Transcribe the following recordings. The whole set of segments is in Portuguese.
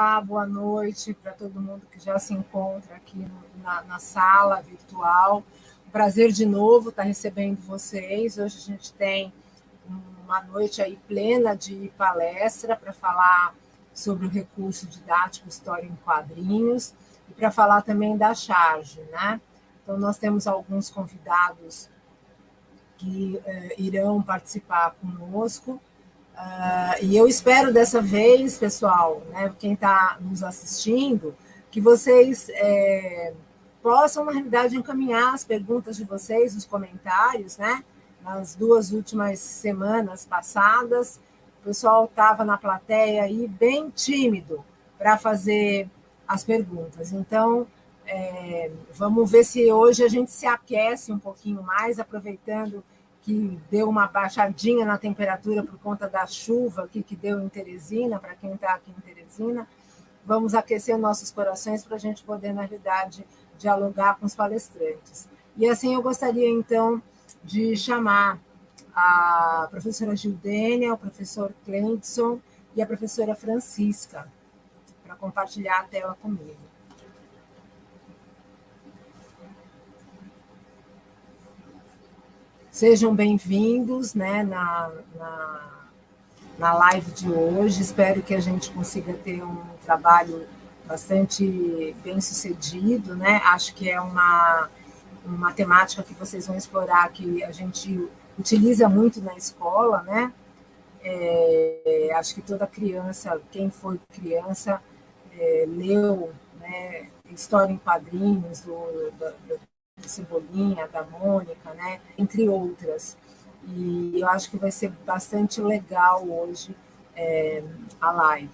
Olá, boa noite para todo mundo que já se encontra aqui na sala virtual. Prazer de novo estar recebendo vocês. Hoje a gente tem uma noite aí plena de palestra para falar sobre o recurso didático História em Quadrinhos e para falar também da charge, né? Então, nós temos alguns convidados que irão participar conosco. E eu espero dessa vez, pessoal, né, quem está nos assistindo, que vocês possam, na realidade, encaminhar as perguntas de vocês, os comentários, né? Nas 2 últimas semanas passadas, o pessoal estava na plateia aí bem tímido para fazer as perguntas. Então, vamos ver se hoje a gente se aquece um pouquinho mais, aproveitando que deu uma baixadinha na temperatura por conta da chuva aqui que deu em Teresina, para quem está aqui em Teresina. Vamos aquecer nossos corações para a gente poder, na realidade, dialogar com os palestrantes. E assim eu gostaria, então, de chamar a professora Gildênia, o professor Cleidson e a professora Francisca para compartilhar a tela comigo. Sejam bem-vindos, né, na live de hoje. Espero que a gente consiga ter um trabalho bastante bem sucedido, né? Acho que é uma temática que vocês vão explorar, que a gente utiliza muito na escola, né? Acho que toda criança, quem foi criança, leu, né, História em Quadrinhos, do Cebolinha, da Mônica, né? Entre outras. E eu acho que vai ser bastante legal hoje a live.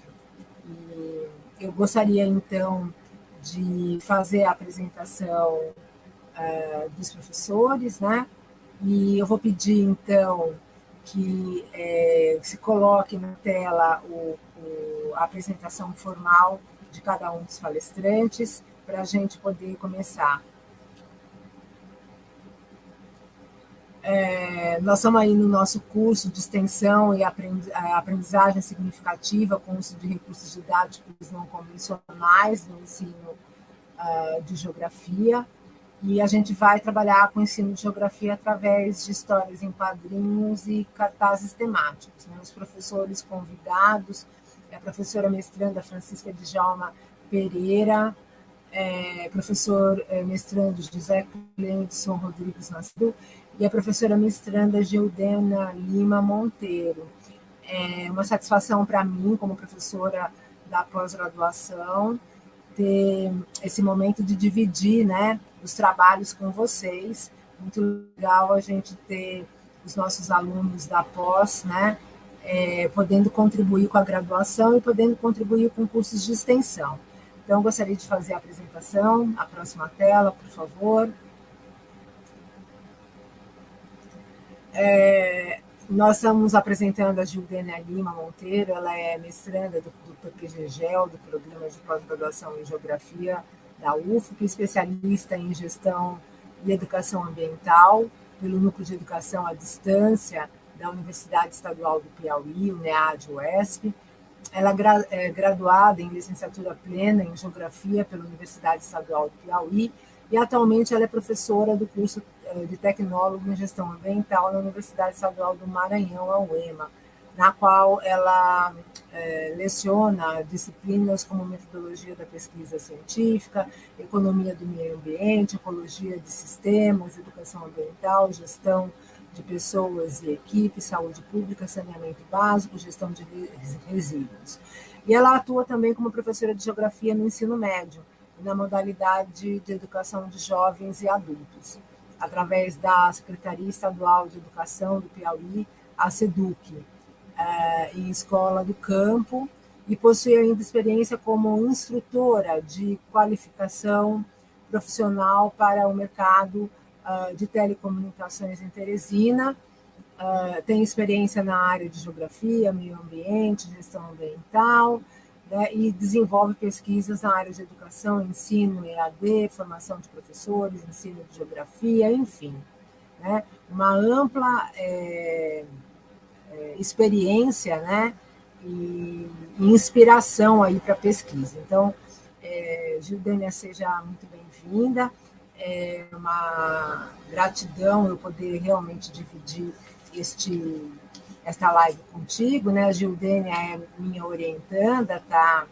E eu gostaria, então, de fazer a apresentação dos professores, né? E eu vou pedir, então, que se coloque na tela a apresentação formal de cada um dos palestrantes, para a gente poder começar. Nós estamos aí no nosso curso de extensão e aprendizagem significativa com o uso de recursos didáticos não convencionais no ensino de geografia, e a gente vai trabalhar com o ensino de geografia através de histórias em quadrinhos e cartazes temáticos, né? Os professores convidados, a professora mestranda Francisca Djalma Pereira, professor mestrando José Cleidson Rodrigues Macedo e a professora mestranda Gildênia Lima Monteiro. É uma satisfação para mim, como professora da pós-graduação, ter esse momento de dividir, né, os trabalhos com vocês. Muito legal a gente ter os nossos alunos da pós, né, podendo contribuir com a graduação e podendo contribuir com cursos de extensão. Então, gostaria de fazer a apresentação. A próxima tela, por favor. Nós estamos apresentando a Gildênia Lima Monteiro. Ela é mestranda do PPGGEL, do Programa de Pós-Graduação em Geografia da UFSC, especialista em Gestão e Educação Ambiental, pelo Núcleo de Educação à Distância da Universidade Estadual do Piauí, UNEAD-UESP. Ela é graduada em licenciatura plena em Geografia pela Universidade Estadual do Piauí e atualmente ela é professora do curso de Tecnólogo em Gestão Ambiental na Universidade Estadual do Maranhão, a UEMA, na qual ela leciona disciplinas como Metodologia da Pesquisa Científica, Economia do Meio Ambiente, Ecologia de Sistemas, Educação Ambiental, Gestão de Pessoas e Equipes, Saúde Pública, Saneamento Básico, Gestão de Resíduos. E ela atua também como professora de Geografia no ensino médio, na modalidade de Educação de Jovens e Adultos, através da Secretaria Estadual de Educação do Piauí, a SEDUC, em Escola do Campo, e possui ainda experiência como instrutora de qualificação profissional para o mercado de telecomunicações em Teresina, tem experiência na área de geografia, meio ambiente, gestão ambiental, né, e desenvolve pesquisas na área de educação, ensino, EAD, formação de professores, ensino de geografia, enfim, né, uma ampla experiência, né, inspiração aí para a pesquisa. Então, Gildênia, seja muito bem-vinda. É uma gratidão eu poder realmente dividir esta live contigo, né? A Gildênia é minha orientanda, está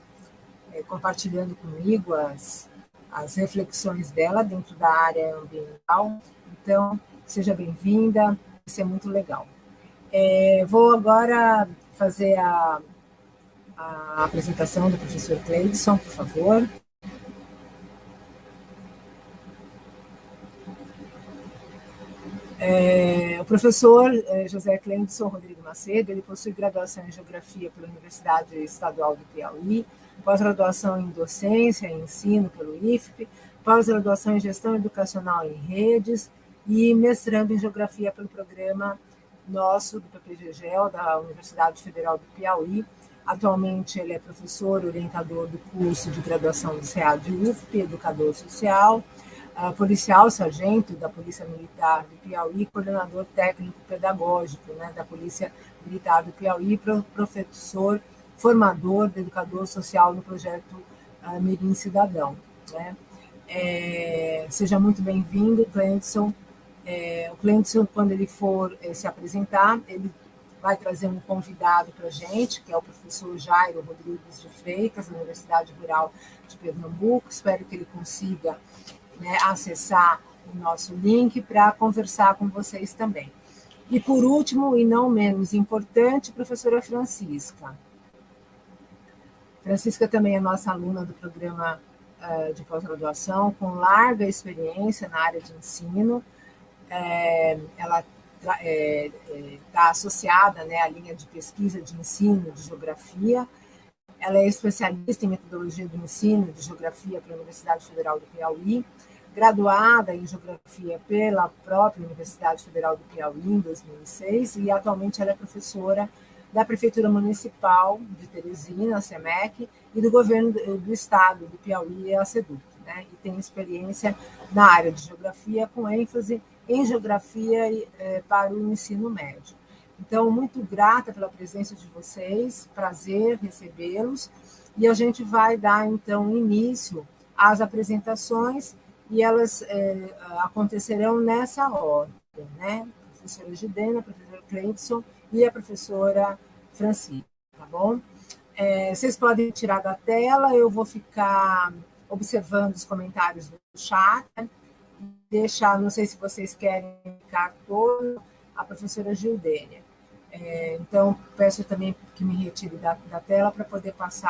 compartilhando comigo as reflexões dela dentro da área ambiental. Então, seja bem-vinda, vai ser muito legal. Vou agora fazer a apresentação do professor Cleidson, por favor. O professor José Cleidson Rodrigo Macedo, ele possui graduação em Geografia pela Universidade Estadual do Piauí, pós-graduação em Docência e Ensino pelo IFP, pós-graduação em Gestão Educacional em Redes e mestrando em Geografia pelo programa nosso do PPGGEL, da Universidade Federal do Piauí. Atualmente ele é professor orientador do curso de graduação do SEAD UFP, educador social, policial sargento da Polícia Militar do Piauí, coordenador técnico pedagógico, né, da Polícia Militar do Piauí, professor formador de educador social no projeto Mirim Cidadão. Né? Seja muito bem-vindo, Cleidson. O Cleidson, quando ele for se apresentar, ele vai trazer um convidado para a gente, que é o professor Jairo Rodrigues de Freitas, da Universidade Rural de Pernambuco. Espero que ele consiga, né, acessar o nosso link para conversar com vocês também. E, por último, e não menos importante, a professora Francisca. Francisca também é nossa aluna do programa de pós-graduação, com larga experiência na área de ensino. Ela está associada, né, à linha de pesquisa de ensino de geografia. Ela é especialista em metodologia do ensino de geografia pela Universidade Federal do Piauí, graduada em geografia pela própria Universidade Federal do Piauí em 2006 e atualmente ela é professora da Prefeitura Municipal de Teresina, a SEMEC, e do Governo do Estado do Piauí, a SEDUC, né? E tem experiência na área de geografia, com ênfase em geografia para o ensino médio. Então, muito grata pela presença de vocês, prazer recebê-los, e a gente vai dar, então, início às apresentações, e elas acontecerão nessa ordem, né? A professora Gildênia, a professora Cleidson e a professora Francisca, tá bom? Vocês podem tirar da tela, eu vou ficar observando os comentários do chat, né? Deixar, não sei se vocês querem ficar todos, a professora Gildênia. Então, peço também que me retire da tela para poder passar.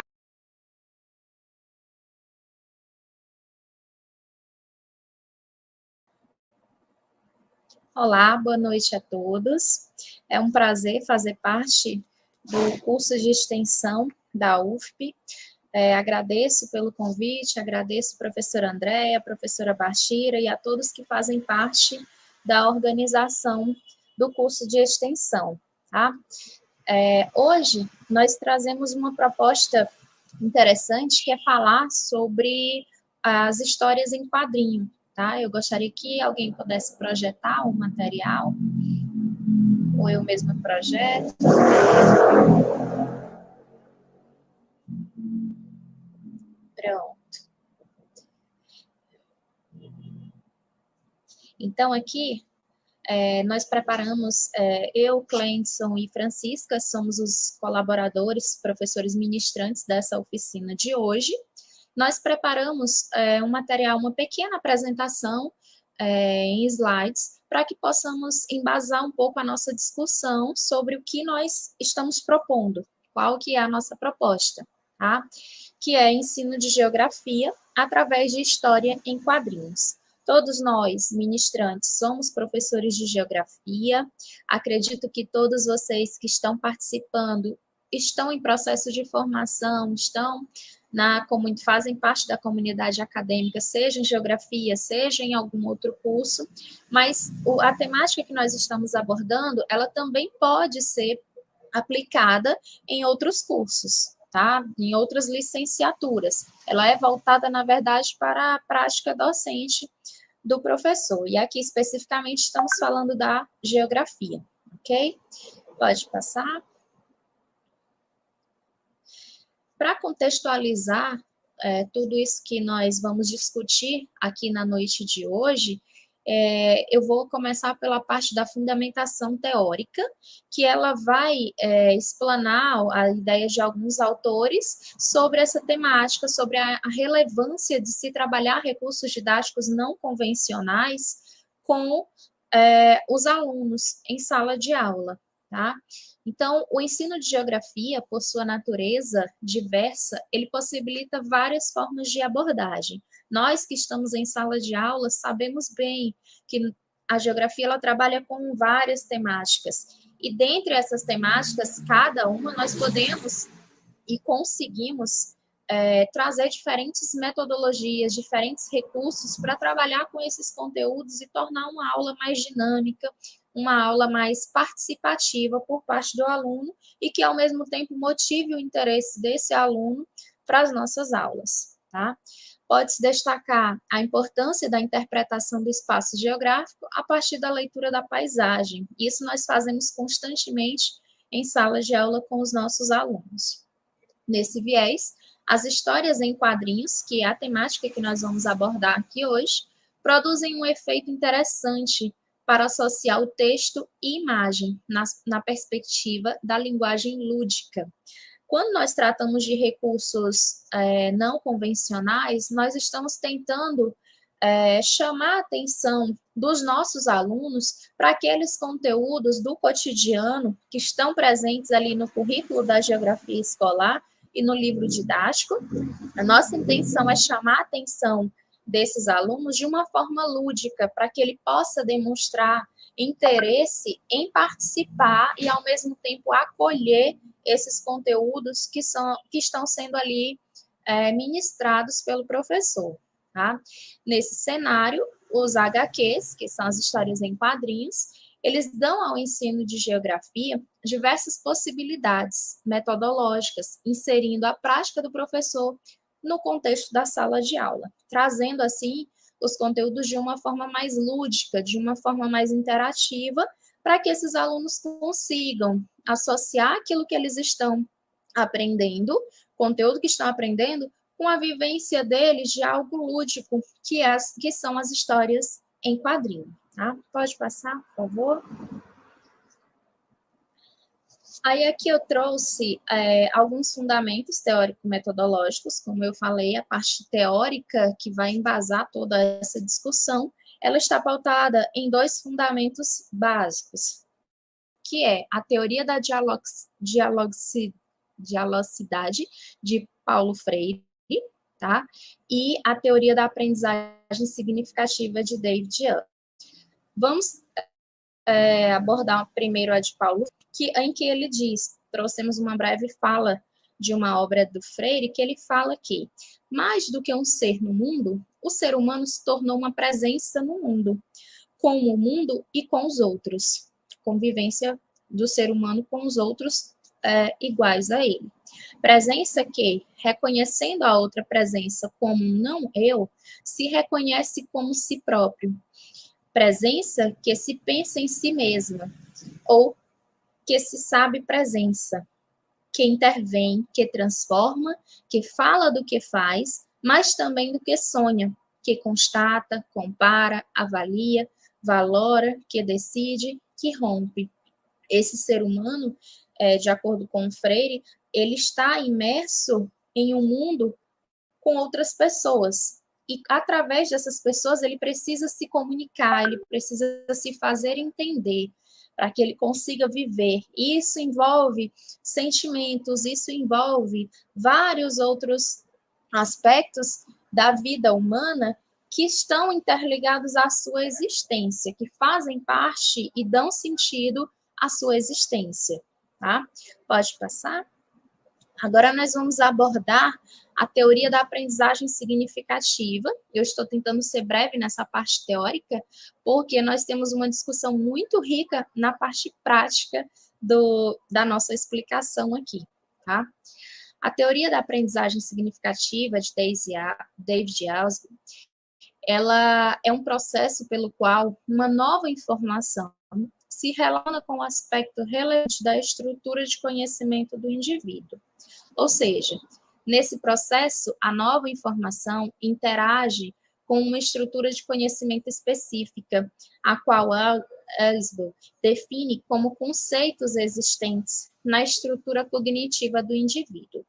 Olá, boa noite a todos. É um prazer fazer parte do curso de extensão da UFP. Agradeço pelo convite, agradeço a professora Andréia, a professora Bachira e a todos que fazem parte da organização do curso de extensão. Tá? Hoje, nós trazemos uma proposta interessante, que é falar sobre as histórias em quadrinho. Tá? Eu gostaria que alguém pudesse projetar o material, ou eu mesma projeto. Pronto. Então, aqui, nós preparamos, eu, Cleidson e Francisca, somos os colaboradores, professores ministrantes dessa oficina de hoje. Nós preparamos um material, uma pequena apresentação em slides, para que possamos embasar um pouco a nossa discussão sobre o que nós estamos propondo, qual que é a nossa proposta, tá? Que é ensino de geografia através de história em quadrinhos. Todos nós, ministrantes, somos professores de geografia. Acredito que todos vocês que estão participando estão em processo de formação, fazem parte da comunidade acadêmica, seja em geografia, seja em algum outro curso, mas a temática que nós estamos abordando, ela também pode ser aplicada em outros cursos, tá? Em outras licenciaturas. Ela é voltada, na verdade, para a prática docente do professor. E aqui, especificamente, estamos falando da geografia, ok? Pode passar. Para contextualizar tudo isso que nós vamos discutir aqui na noite de hoje, eu vou começar pela parte da fundamentação teórica, que ela vai explanar a ideia de alguns autores sobre essa temática, sobre a relevância de se trabalhar recursos didáticos não convencionais com os alunos em sala de aula, tá? Então, o ensino de geografia, por sua natureza diversa, ele possibilita várias formas de abordagem. Nós que estamos em sala de aula sabemos bem que a geografia ela trabalha com várias temáticas. E dentre essas temáticas, cada uma nós podemos e conseguimos trazer diferentes metodologias, diferentes recursos para trabalhar com esses conteúdos e tornar uma aula mais dinâmica, uma aula mais participativa por parte do aluno e que, ao mesmo tempo, motive o interesse desse aluno para as nossas aulas, tá? Pode-se destacar a importância da interpretação do espaço geográfico a partir da leitura da paisagem. Isso nós fazemos constantemente em salas de aula com os nossos alunos. Nesse viés, as histórias em quadrinhos, que é a temática que nós vamos abordar aqui hoje, produzem um efeito interessante para associar o texto e imagem na perspectiva da linguagem lúdica. Quando nós tratamos de recursos não convencionais, nós estamos tentando chamar a atenção dos nossos alunos para aqueles conteúdos do cotidiano que estão presentes ali no currículo da geografia escolar e no livro didático. A nossa intenção é chamar a atenção desses alunos de uma forma lúdica, para que ele possa demonstrar interesse em participar e, ao mesmo tempo, acolher esses conteúdos que estão sendo ali ministrados pelo professor. Tá? Nesse cenário, os HQs, que são as histórias em quadrinhos, eles dão ao ensino de geografia diversas possibilidades metodológicas, inserindo a prática do professor no contexto da sala de aula, trazendo, assim, os conteúdos de uma forma mais lúdica, de uma forma mais interativa, para que esses alunos consigam associar aquilo que eles estão aprendendo, conteúdo que estão aprendendo, com a vivência deles de algo lúdico, que são as histórias em quadrinho. Tá? Pode passar, por favor? Aí aqui eu trouxe alguns fundamentos teórico-metodológicos, como eu falei, a parte teórica que vai embasar toda essa discussão, ela está pautada em dois fundamentos básicos, que é a teoria da dialogicidade de Paulo Freire, tá? E a teoria da aprendizagem significativa de David Young. Vamos abordar primeiro a de Paulo, em que ele diz, trouxemos uma breve fala de uma obra do Freire, que ele fala que, mais do que um ser no mundo, o ser humano se tornou uma presença no mundo, com o mundo e com os outros. Convivência do ser humano com os outros iguais a ele. Presença que, reconhecendo a outra presença como não eu, se reconhece como si próprio. Presença que se pensa em si mesma, ou que se sabe presença, que intervém, que transforma, que fala do que faz, mas também do que sonha, que constata, compara, avalia, valora, que decide, que rompe. Esse ser humano, de acordo com Freire, ele está imerso em um mundo com outras pessoas. E, através dessas pessoas, ele precisa se comunicar, ele precisa se fazer entender, para que ele consiga viver. Isso envolve sentimentos, isso envolve vários outros aspectos da vida humana que estão interligados à sua existência, que fazem parte e dão sentido à sua existência. Tá? Pode passar? Agora nós vamos abordar a teoria da aprendizagem significativa. Eu estou tentando ser breve nessa parte teórica, porque nós temos uma discussão muito rica na parte prática da nossa explicação aqui, tá? A teoria da aprendizagem significativa de David Ellsby, ela é um processo pelo qual uma nova informação se relaciona com o aspecto relevante da estrutura de conhecimento do indivíduo. Ou seja, Nesse processo, a nova informação interage com uma estrutura de conhecimento específica, a qual Ellsberg define como conceitos existentes na estrutura cognitiva do indivíduo.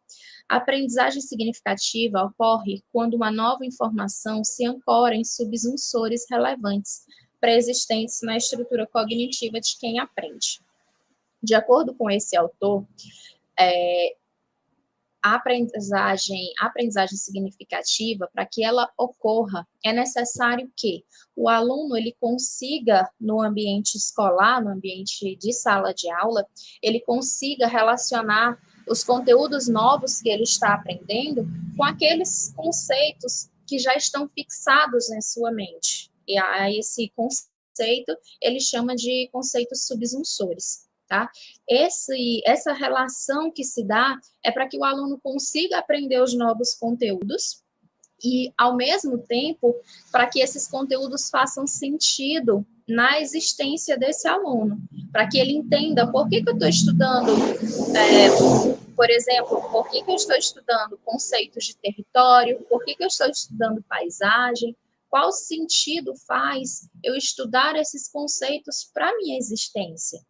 A aprendizagem significativa ocorre quando uma nova informação se ancora em subsunsores relevantes pré-existentes na estrutura cognitiva de quem aprende. De acordo com esse autor, a aprendizagem significativa, para que ela ocorra, é necessário que o aluno ele consiga, no ambiente escolar, no ambiente de sala de aula, ele consiga relacionar os conteúdos novos que ele está aprendendo com aqueles conceitos que já estão fixados em sua mente. E a esse conceito ele chama de conceitos subsunsores. Tá? Essa relação que se dá é para que o aluno consiga aprender os novos conteúdos e, ao mesmo tempo, para que esses conteúdos façam sentido na existência desse aluno, para que ele entenda por que eu estou estudando, por exemplo, por que eu estou estudando conceitos de território, por que eu estou estudando paisagem, qual sentido faz eu estudar esses conceitos para a minha existência.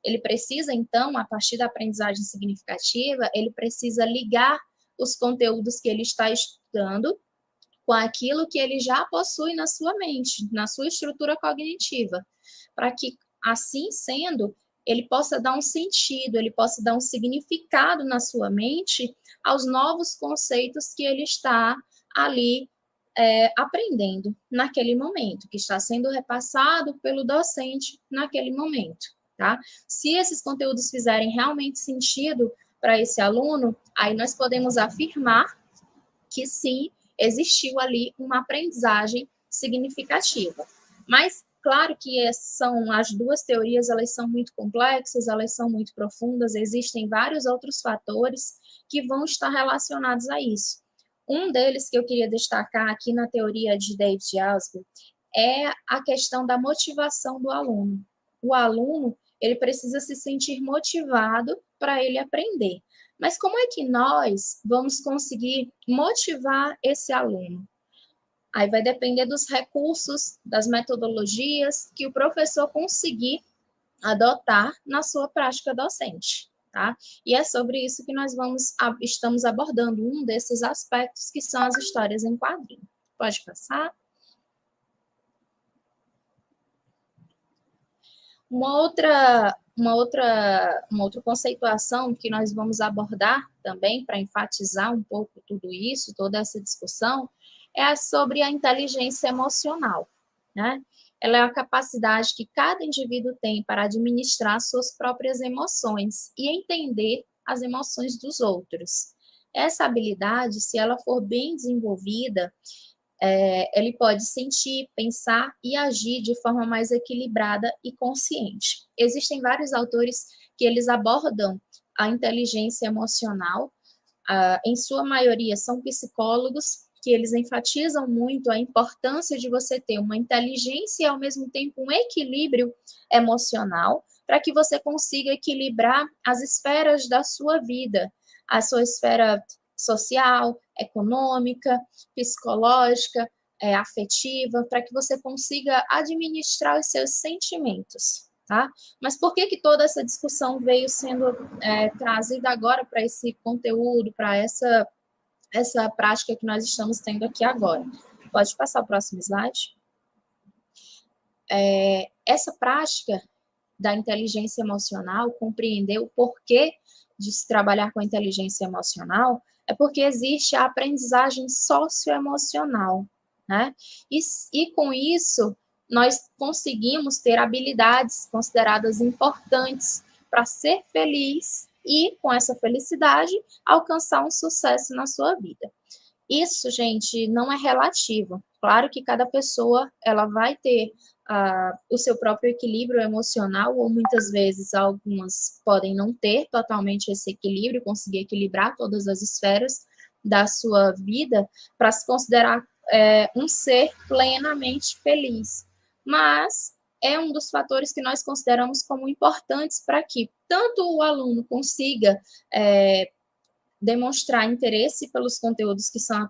Ele precisa, então, a partir da aprendizagem significativa, ele precisa ligar os conteúdos que ele está estudando com aquilo que ele já possui na sua mente, na sua estrutura cognitiva, para que, assim sendo, ele possa dar um sentido, ele possa dar um significado na sua mente aos novos conceitos que ele está ali aprendendo naquele momento, que está sendo repassado pelo docente naquele momento. Tá? Se esses conteúdos fizerem realmente sentido para esse aluno, aí nós podemos afirmar que sim, existiu ali uma aprendizagem significativa. Mas, claro que são as duas teorias, elas são muito complexas, elas são muito profundas, existem vários outros fatores que vão estar relacionados a isso. Um deles que eu queria destacar aqui na teoria de David Ellsberg é a questão da motivação do aluno. O aluno ele precisa se sentir motivado para ele aprender. Mas como é que nós vamos conseguir motivar esse aluno? Aí vai depender dos recursos, das metodologias que o professor conseguir adotar na sua prática docente, tá? E é sobre isso que nós estamos abordando um desses aspectos que são as histórias em quadrinho. Pode passar? Uma outra conceituação que nós vamos abordar também para enfatizar um pouco tudo isso, toda essa discussão, é sobre a inteligência emocional, né? Ela é a capacidade que cada indivíduo tem para administrar suas próprias emoções e entender as emoções dos outros. Essa habilidade, se ela for bem desenvolvida, ele pode sentir, pensar e agir de forma mais equilibrada e consciente. Existem vários autores que eles abordam a inteligência emocional, em sua maioria são psicólogos, que eles enfatizam muito a importância de você ter uma inteligência e, ao mesmo tempo, um equilíbrio emocional, para que você consiga equilibrar as esferas da sua vida, a sua esfera social, econômica, psicológica, afetiva, para que você consiga administrar os seus sentimentos, tá? Mas por que toda essa discussão veio sendo trazida agora para esse conteúdo, para essa prática que nós estamos tendo aqui agora? Pode passar o próximo slide. Essa prática da inteligência emocional, compreender o porquê de se trabalhar com a inteligência emocional, é porque existe a aprendizagem socioemocional, né? E com isso, nós conseguimos ter habilidades consideradas importantes para ser feliz e, com essa felicidade, alcançar um sucesso na sua vida. Isso, gente, não é relativo. Claro que cada pessoa ela vai ter o seu próprio equilíbrio emocional, ou muitas vezes algumas podem não ter totalmente esse equilíbrio, conseguir equilibrar todas as esferas da sua vida para se considerar um ser plenamente feliz. Mas é um dos fatores que nós consideramos como importantes para que tanto o aluno consiga demonstrar interesse pelos conteúdos que são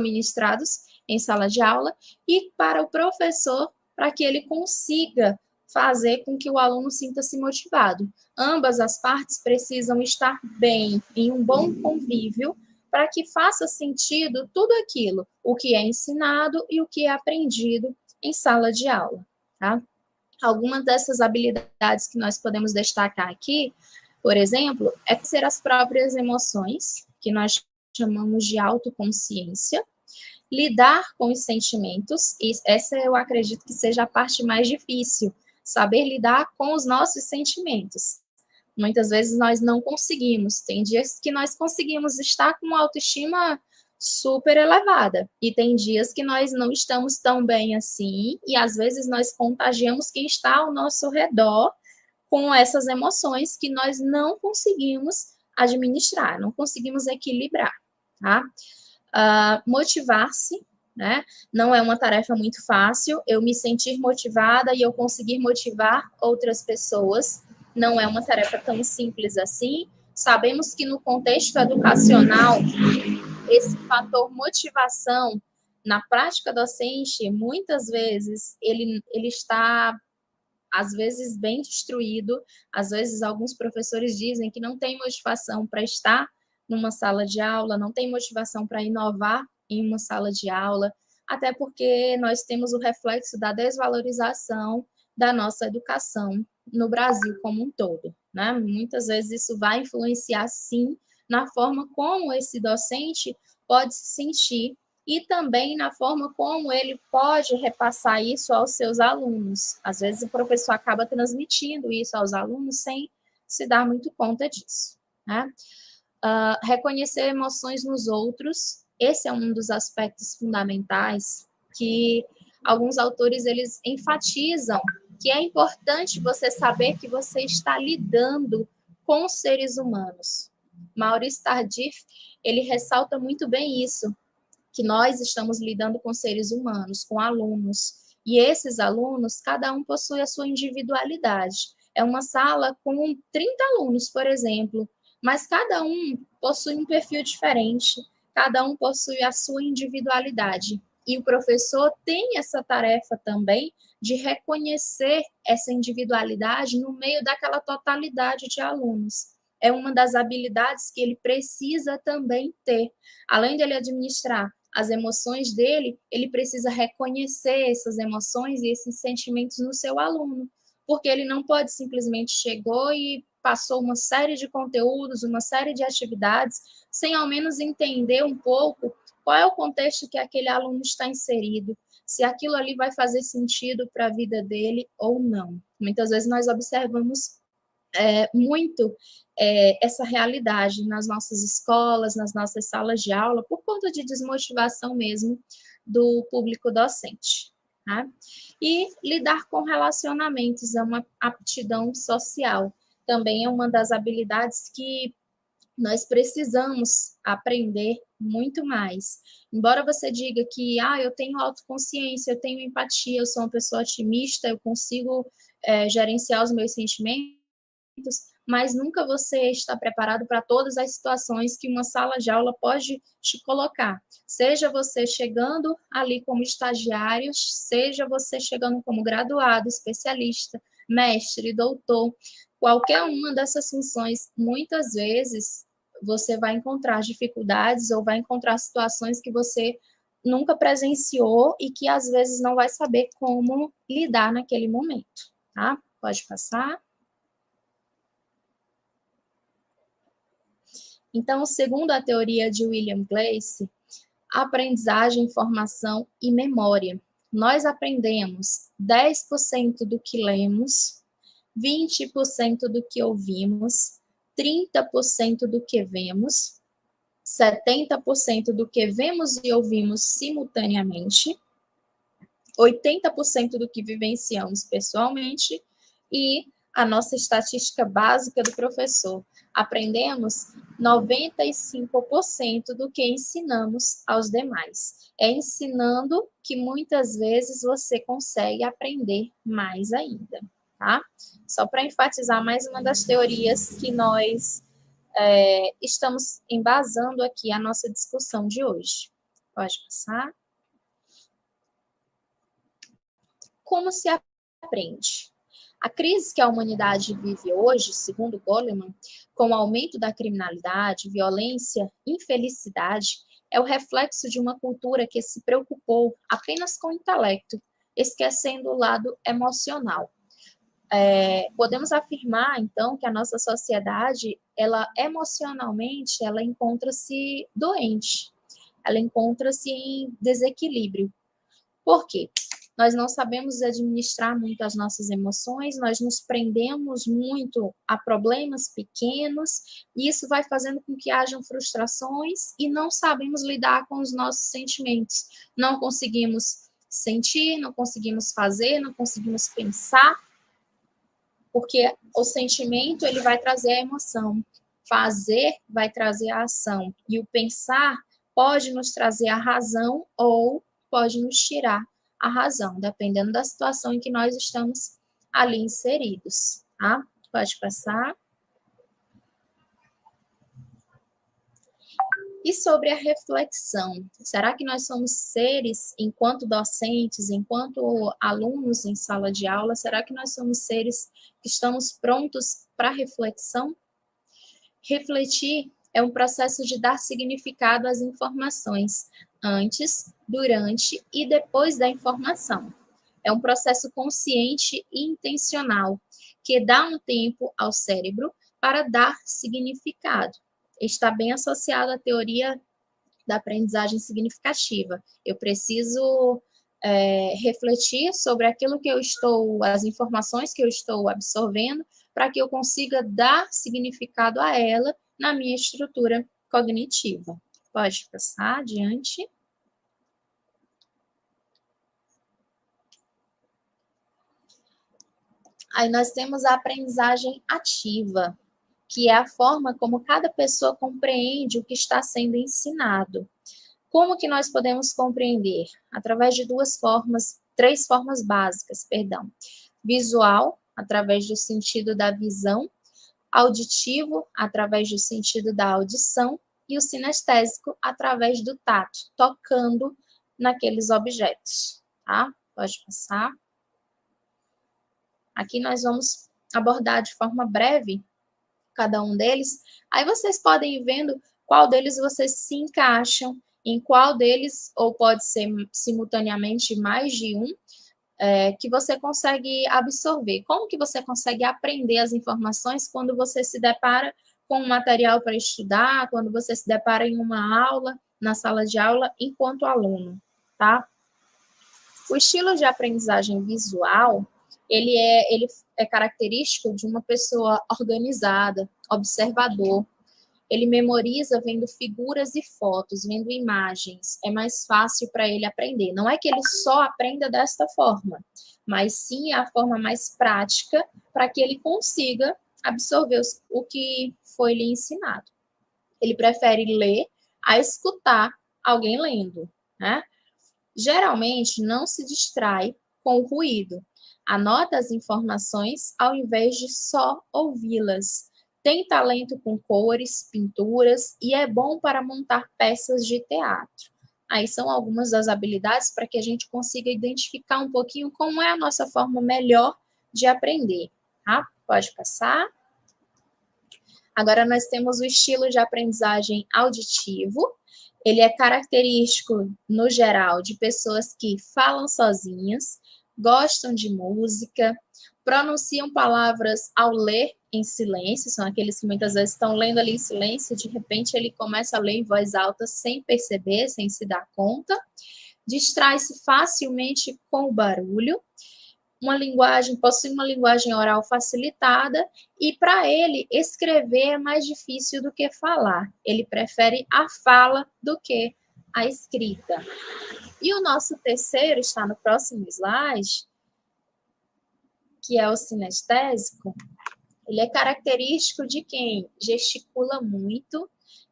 ministrados em sala de aula, e para o professor, para que ele consiga fazer com que o aluno sinta-se motivado. Ambas as partes precisam estar bem, em um bom convívio, para que faça sentido tudo aquilo, o que é ensinado e o que é aprendido em sala de aula, tá? Algumas dessas habilidades que nós podemos destacar aqui, por exemplo, é ser as próprias emoções, que nós chamamos de autoconsciência, lidar com os sentimentos, e essa eu acredito que seja a parte mais difícil, saber lidar com os nossos sentimentos. Muitas vezes nós não conseguimos, tem dias que nós conseguimos estar com uma autoestima super elevada, e tem dias que nós não estamos tão bem assim, e às vezes nós contagiamos quem está ao nosso redor com essas emoções que nós não conseguimos administrar, não conseguimos equilibrar, tá? Motivar-se, né? Não é uma tarefa muito fácil. Eu me sentir motivada e eu conseguir motivar outras pessoas não é uma tarefa tão simples assim. Sabemos que no contexto educacional, esse fator motivação, na prática docente, muitas vezes, ele está, às vezes, bem destruído. Às vezes, alguns professores dizem que não tem motivação para estar numa sala de aula, não tem motivação para inovar em uma sala de aula, até porque nós temos o reflexo da desvalorização da nossa educação no Brasil como um todo, né? Muitas vezes isso vai influenciar, sim, na forma como esse docente pode se sentir e também na forma como ele pode repassar isso aos seus alunos. Às vezes o professor acaba transmitindo isso aos alunos sem se dar muito conta disso, né? Reconhecer emoções nos outros, esse é um dos aspectos fundamentais que alguns autores eles enfatizam, que é importante você saber que você está lidando com seres humanos. Maurice Tardif, ele ressalta muito bem isso, que nós estamos lidando com seres humanos, com alunos, e esses alunos, cada um possui a sua individualidade. É uma sala com 30 alunos, por exemplo, mas cada um possui um perfil diferente, cada um possui a sua individualidade. E o professor tem essa tarefa também de reconhecer essa individualidade no meio daquela totalidade de alunos. É uma das habilidades que ele precisa também ter. Além de ele administrar as emoções dele, ele precisa reconhecer essas emoções e esses sentimentos no seu aluno, porque ele não pode simplesmente chegou e passou uma série de conteúdos, uma série de atividades, sem ao menos entender um pouco qual é o contexto que aquele aluno está inserido, se aquilo ali vai fazer sentido para a vida dele ou não. Muitas vezes nós observamos muito essa realidade nas nossas escolas, nas nossas salas de aula, por conta de desmotivação mesmo do público docente. Tá? E lidar com relacionamentos é uma aptidão social. Também é uma das habilidades que nós precisamos aprender muito mais. Embora você diga que eu tenho autoconsciência, eu tenho empatia, eu sou uma pessoa otimista, eu consigo gerenciar os meus sentimentos, mas nunca você está preparado para todas as situações que uma sala de aula pode te colocar. Seja você chegando ali como estagiário, seja você chegando como graduado, especialista, mestre, doutor, qualquer uma dessas funções, muitas vezes você vai encontrar dificuldades ou vai encontrar situações que você nunca presenciou e que às vezes não vai saber como lidar naquele momento, tá? Pode passar. Então, segundo a teoria de William Gleice, aprendizagem, formação e memória. Nós aprendemos 10% do que lemos, 20% do que ouvimos, 30% do que vemos, 70% do que vemos e ouvimos simultaneamente, 80% do que vivenciamos pessoalmente e a nossa estatística básica do professor. Aprendemos 95% do que ensinamos aos demais. É ensinando que muitas vezes você consegue aprender mais ainda, tá? Só para enfatizar mais uma das teorias que nós estamos embasando aqui a nossa discussão de hoje. Pode passar. Como se aprende? A crise que a humanidade vive hoje, segundo Goleman, com o aumento da criminalidade, violência, infelicidade, é o reflexo de uma cultura que se preocupou apenas com o intelecto, esquecendo o lado emocional. Podemos afirmar, então, que a nossa sociedade, ela emocionalmente, ela encontra-se doente, ela encontra-se em desequilíbrio. Por quê? Nós não sabemos administrar muito as nossas emoções, nós nos prendemos muito a problemas pequenos, e isso vai fazendo com que hajam frustrações e não sabemos lidar com os nossos sentimentos. Não conseguimos sentir, não conseguimos fazer, não conseguimos pensar, porque o sentimento ele vai trazer a emoção, fazer vai trazer a ação, e o pensar pode nos trazer a razão ou pode nos tirar a razão, dependendo da situação em que nós estamos ali inseridos, tá? Pode passar. E sobre a reflexão, será que nós somos seres, enquanto docentes, enquanto alunos em sala de aula, será que nós somos seres que estamos prontos para reflexão? Refletir é um processo de dar significado às informações, antes, durante e depois da informação. É um processo consciente e intencional, que dá um tempo ao cérebro para dar significado. Está bem associado à teoria da aprendizagem significativa. Eu preciso refletir sobre aquilo que eu estou, as informações que eu estou absorvendo, para que eu consiga dar significado a ela na minha estrutura cognitiva. Pode passar adiante. Aí nós temos a aprendizagem ativa, que é a forma como cada pessoa compreende o que está sendo ensinado. Como que nós podemos compreender? Através de três formas básicas, perdão. Visual, através do sentido da visão, auditivo, através do sentido da audição, e o sinestésico, através do tato, tocando naqueles objetos, tá? Pode passar. Aqui nós vamos abordar de forma breve cada um deles. Aí vocês podem ir vendo qual deles vocês se encaixam, em qual deles, ou pode ser simultaneamente mais de um, que você consegue absorver. Como que você consegue aprender as informações quando você se depara com um material para estudar, quando você se depara em uma aula, na sala de aula, enquanto aluno, tá? O estilo de aprendizagem visual, ele é característico de uma pessoa organizada, observador. Ele memoriza vendo figuras e fotos, vendo imagens. É mais fácil para ele aprender. Não é que ele só aprenda desta forma, mas sim é a forma mais prática para que ele consiga absorver o que foi lhe ensinado. Ele prefere ler a escutar alguém lendo, né? Geralmente não se distrai com o ruído. Anota as informações ao invés de só ouvi-las. Tem talento com cores, pinturas e é bom para montar peças de teatro. Aí são algumas das habilidades para que a gente consiga identificar um pouquinho como é a nossa forma melhor de aprender, tá? Pode passar. Agora nós temos o estilo de aprendizagem auditivo. Ele é característico, no geral, de pessoas que falam sozinhas, gostam de música, pronunciam palavras ao ler em silêncio, são aqueles que muitas vezes estão lendo ali em silêncio, de repente ele começa a ler em voz alta sem perceber, sem se dar conta, distrai-se facilmente com o barulho, possui uma linguagem oral facilitada, e para ele, escrever é mais difícil do que falar. Ele prefere a fala do que a escrita. E o nosso terceiro está no próximo slide, que é o sinestésico. Ele é característico de quem gesticula muito,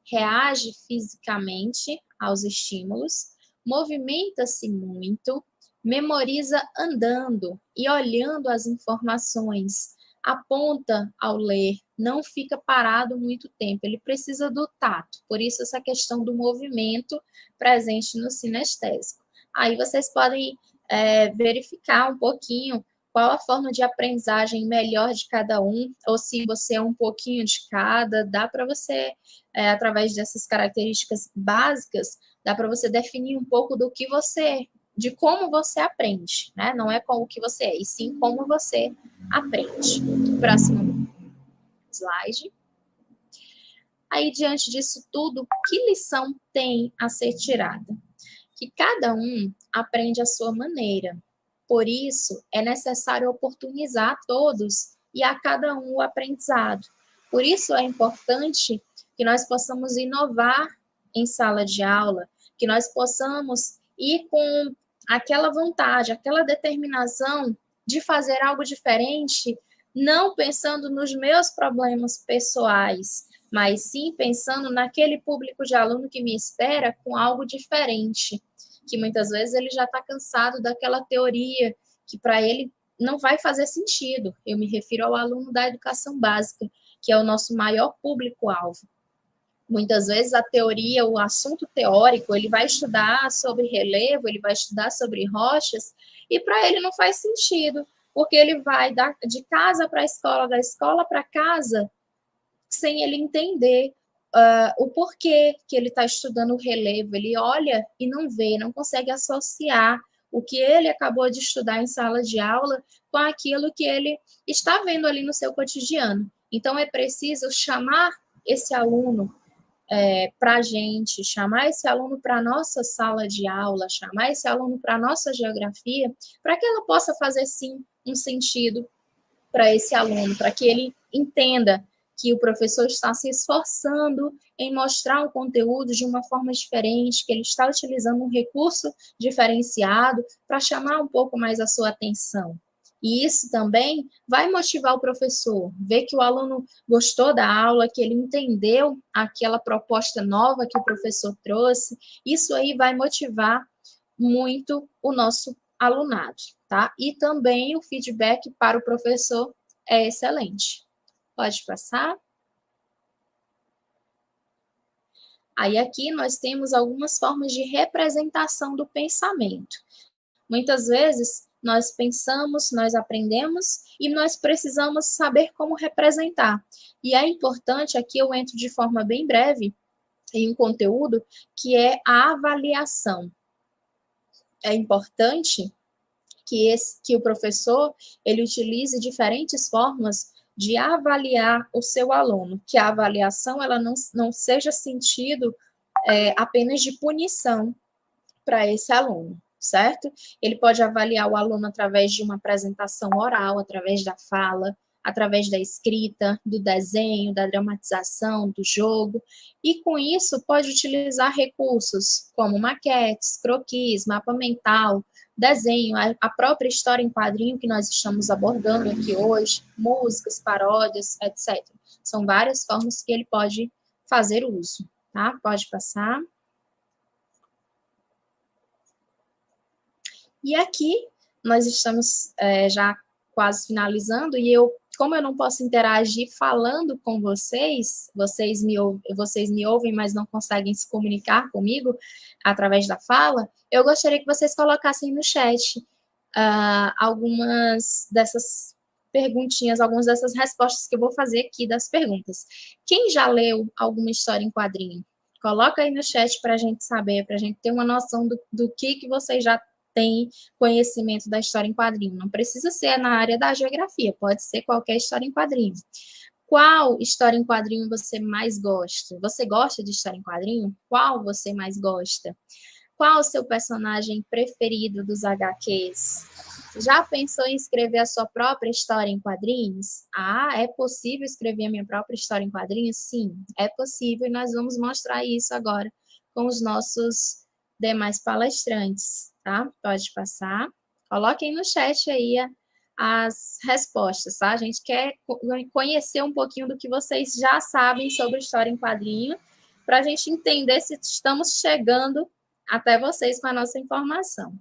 reage fisicamente aos estímulos, movimenta-se muito, memoriza andando e olhando as informações, aponta ao ler, não fica parado muito tempo, ele precisa do tato, por isso essa questão do movimento presente no sinestésico. Aí vocês podem verificar um pouquinho qual a forma de aprendizagem melhor de cada um, ou se você é um pouquinho de cada, dá para você, através dessas características básicas, dá para você definir um pouco do que você, de como você aprende, né? Não é com o que você é, e sim como você aprende. Próximo slide. Aí, diante disso tudo, que lição tem a ser tirada? Que cada um aprende à sua maneira. Por isso, é necessário oportunizar a todos e a cada um o aprendizado. Por isso, é importante que nós possamos inovar em sala de aula, que nós possamos ir com aquela vontade, aquela determinação de fazer algo diferente, não pensando nos meus problemas pessoais, mas sim pensando naquele público de aluno que me espera com algo diferente, que muitas vezes ele já está cansado daquela teoria que para ele não vai fazer sentido. Eu me refiro ao aluno da educação básica, que é o nosso maior público-alvo. Muitas vezes a teoria, o assunto teórico, ele vai estudar sobre relevo, ele vai estudar sobre rochas, e para ele não faz sentido, porque ele vai de casa para a escola, da escola para casa, sem ele entender o porquê que ele está estudando o relevo. Ele olha e não vê, não consegue associar o que ele acabou de estudar em sala de aula com aquilo que ele está vendo ali no seu cotidiano. Então, é preciso chamar esse aluno para a gente, chamar esse aluno para a nossa sala de aula, chamar esse aluno para a nossa geografia, para que ela possa fazer, sim, um sentido para esse aluno, para que ele entenda que o professor está se esforçando em mostrar o conteúdo de uma forma diferente, que ele está utilizando um recurso diferenciado para chamar um pouco mais a sua atenção. E isso também vai motivar o professor, ver que o aluno gostou da aula, que ele entendeu aquela proposta nova que o professor trouxe. Isso aí vai motivar muito o nosso alunado, tá? E também o feedback para o professor é excelente. Pode passar. Aí aqui nós temos algumas formas de representação do pensamento. Muitas vezes nós pensamos, nós aprendemos e nós precisamos saber como representar. E é importante, aqui eu entro de forma bem breve em um conteúdo que é a avaliação. É importante que o professor ele utilize diferentes formas de avaliar o seu aluno, que a avaliação ela não seja sentido apenas de punição para esse aluno, certo? Ele pode avaliar o aluno através de uma apresentação oral, através da fala, através da escrita, do desenho, da dramatização, do jogo, e com isso pode utilizar recursos como maquetes, croquis, mapa mental, desenho, a própria história em quadrinho que nós estamos abordando aqui hoje, músicas, paródias, etc. São várias formas que ele pode fazer uso, tá? Pode passar. E aqui nós estamos já quase finalizando, e como eu não posso interagir falando com vocês, vocês me ouvem, mas não conseguem se comunicar comigo através da fala, eu gostaria que vocês colocassem no chat algumas dessas perguntinhas, algumas dessas respostas que eu vou fazer aqui das perguntas. Quem já leu alguma história em quadrinho? Coloca aí no chat para a gente saber, para a gente ter uma noção do que vocês já tem conhecimento da história em quadrinho. Não precisa ser na área da geografia, pode ser qualquer história em quadrinho. Qual história em quadrinho você mais gosta? Você gosta de história em quadrinho? Qual você mais gosta? Qual o seu personagem preferido dos HQs? Já pensou em escrever a sua própria história em quadrinhos? É possível escrever a minha própria história em quadrinhos? Sim, é possível, e nós vamos mostrar isso agora com os nossos demais palestrantes, tá? Pode passar. Coloquem no chat aí as respostas, tá? A gente quer conhecer um pouquinho do que vocês já sabem sobre história em quadrinho, para a gente entender se estamos chegando até vocês com a nossa informação.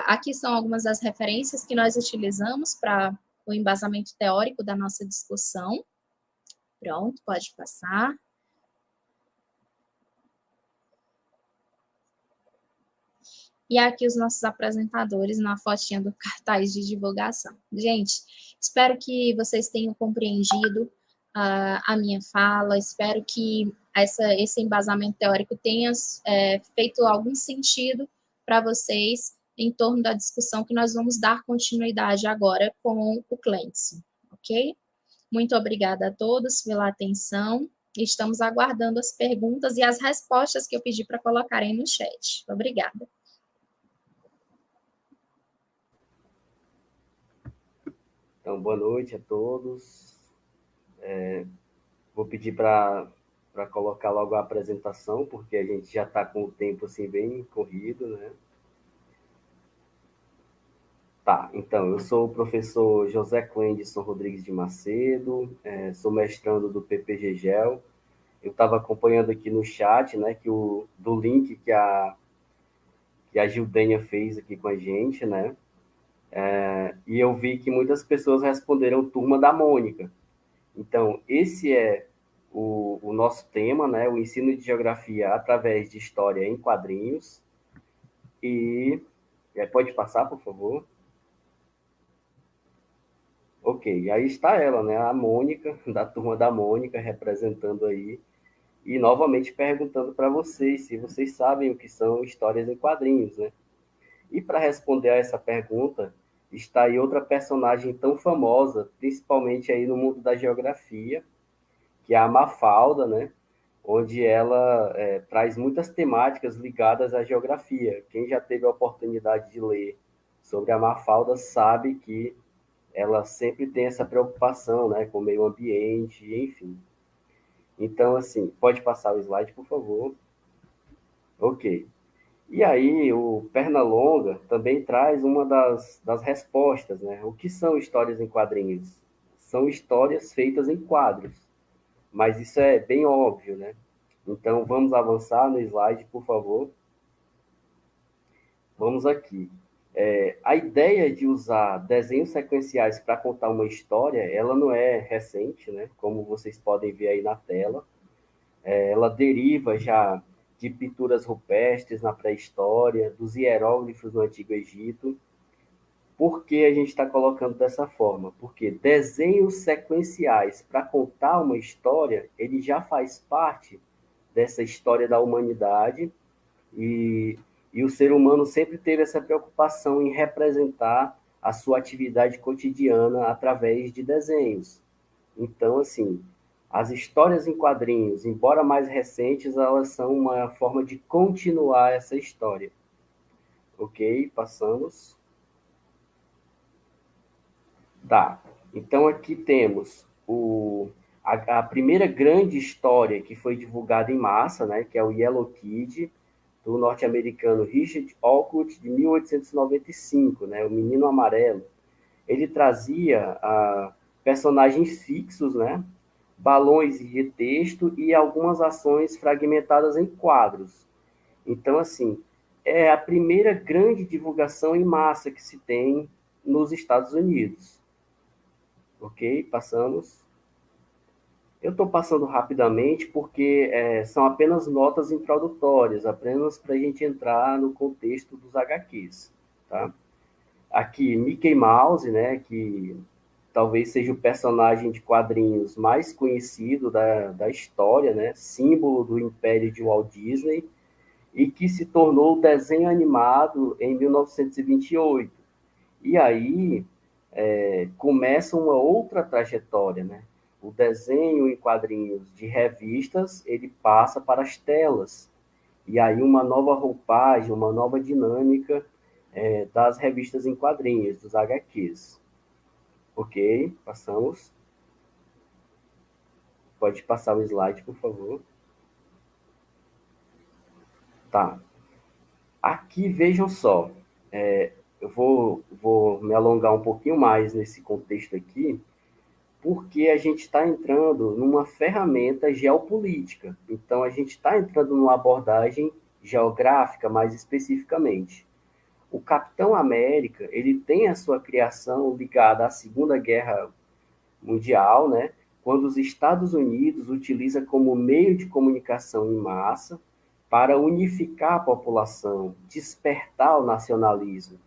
Aqui são algumas das referências que nós utilizamos para o embasamento teórico da nossa discussão. Pronto, pode passar. E aqui os nossos apresentadores na fotinha do cartaz de divulgação. Gente, espero que vocês tenham compreendido a minha fala, espero que esse embasamento teórico tenha feito algum sentido para vocês em torno da discussão que nós vamos dar continuidade agora com o Cleidson, ok? Muito obrigada a todos pela atenção. Estamos aguardando as perguntas e as respostas que eu pedi para colocarem no chat. Obrigada. Então, boa noite a todos. Vou pedir para colocar logo a apresentação, porque a gente já está com o tempo assim, bem corrido, né? Tá, então, eu sou o professor José Cleidson Rodrigues de Macedo, sou mestrando do PPGGEL. Eu estava acompanhando aqui no chat, né, do link que a Gildênia fez aqui com a gente, né? E eu vi que muitas pessoas responderam Turma da Mônica. Então, esse é o nosso tema, né? O ensino de geografia através de história em quadrinhos. E pode passar, por favor? Ok, aí está ela, né? A Mônica, da Turma da Mônica, representando aí. E, novamente, perguntando para vocês se vocês sabem o que são histórias em quadrinhos, né? E para responder a essa pergunta, está aí outra personagem tão famosa, principalmente aí no mundo da geografia, que é a Mafalda, né? Onde ela traz muitas temáticas ligadas à geografia. Quem já teve a oportunidade de ler sobre a Mafalda sabe que ela sempre tem essa preocupação, né, com o meio ambiente, enfim. Então, assim, pode passar o slide, por favor. Ok. E aí, o Pernalonga também traz uma das respostas, né? O que são histórias em quadrinhos? São histórias feitas em quadros, mas isso é bem óbvio, né? Então, vamos avançar no slide, por favor. Vamos aqui. A ideia de usar desenhos sequenciais para contar uma história, ela não é recente, né? Como vocês podem ver aí na tela. Ela deriva já de pinturas rupestres na pré-história, dos hieróglifos no Antigo Egito. Por que a gente está colocando dessa forma? Porque desenhos sequenciais para contar uma história, ele já faz parte dessa história da humanidade e o ser humano sempre teve essa preocupação em representar a sua atividade cotidiana através de desenhos. Então, assim, as histórias em quadrinhos, embora mais recentes, elas são uma forma de continuar essa história. Ok? Passamos. Tá. Então, aqui temos a primeira grande história que foi divulgada em massa, né, que é o Yellow Kid, do norte-americano Richard Olcott, de 1895, né, o Menino Amarelo. Ele trazia personagens fixos, né, balões de texto e algumas ações fragmentadas em quadros. Então, assim, é a primeira grande divulgação em massa que se tem nos Estados Unidos. Ok? Passamos. Eu estou passando rapidamente porque são apenas notas introdutórias, apenas para a gente entrar no contexto dos HQs. Tá? Aqui, Mickey Mouse, né, que talvez seja o personagem de quadrinhos mais conhecido da história, né, símbolo do império de Walt Disney, e que se tornou desenho animado em 1928. E aí começa uma outra trajetória, né? O desenho em quadrinhos de revistas, ele passa para as telas. E aí uma nova roupagem, uma nova dinâmica das revistas em quadrinhos, dos HQs. Ok, passamos. Pode passar o slide, por favor. Tá. Aqui, vejam só. Eu vou me alongar um pouquinho mais nesse contexto aqui, porque a gente está entrando numa ferramenta geopolítica. Então, a gente está entrando numa abordagem geográfica, mais especificamente. o Capitão América, ele tem a sua criação ligada à Segunda Guerra Mundial, né? Quando os Estados Unidos utiliza como meio de comunicação em massa para unificar a população, despertar o nacionalismo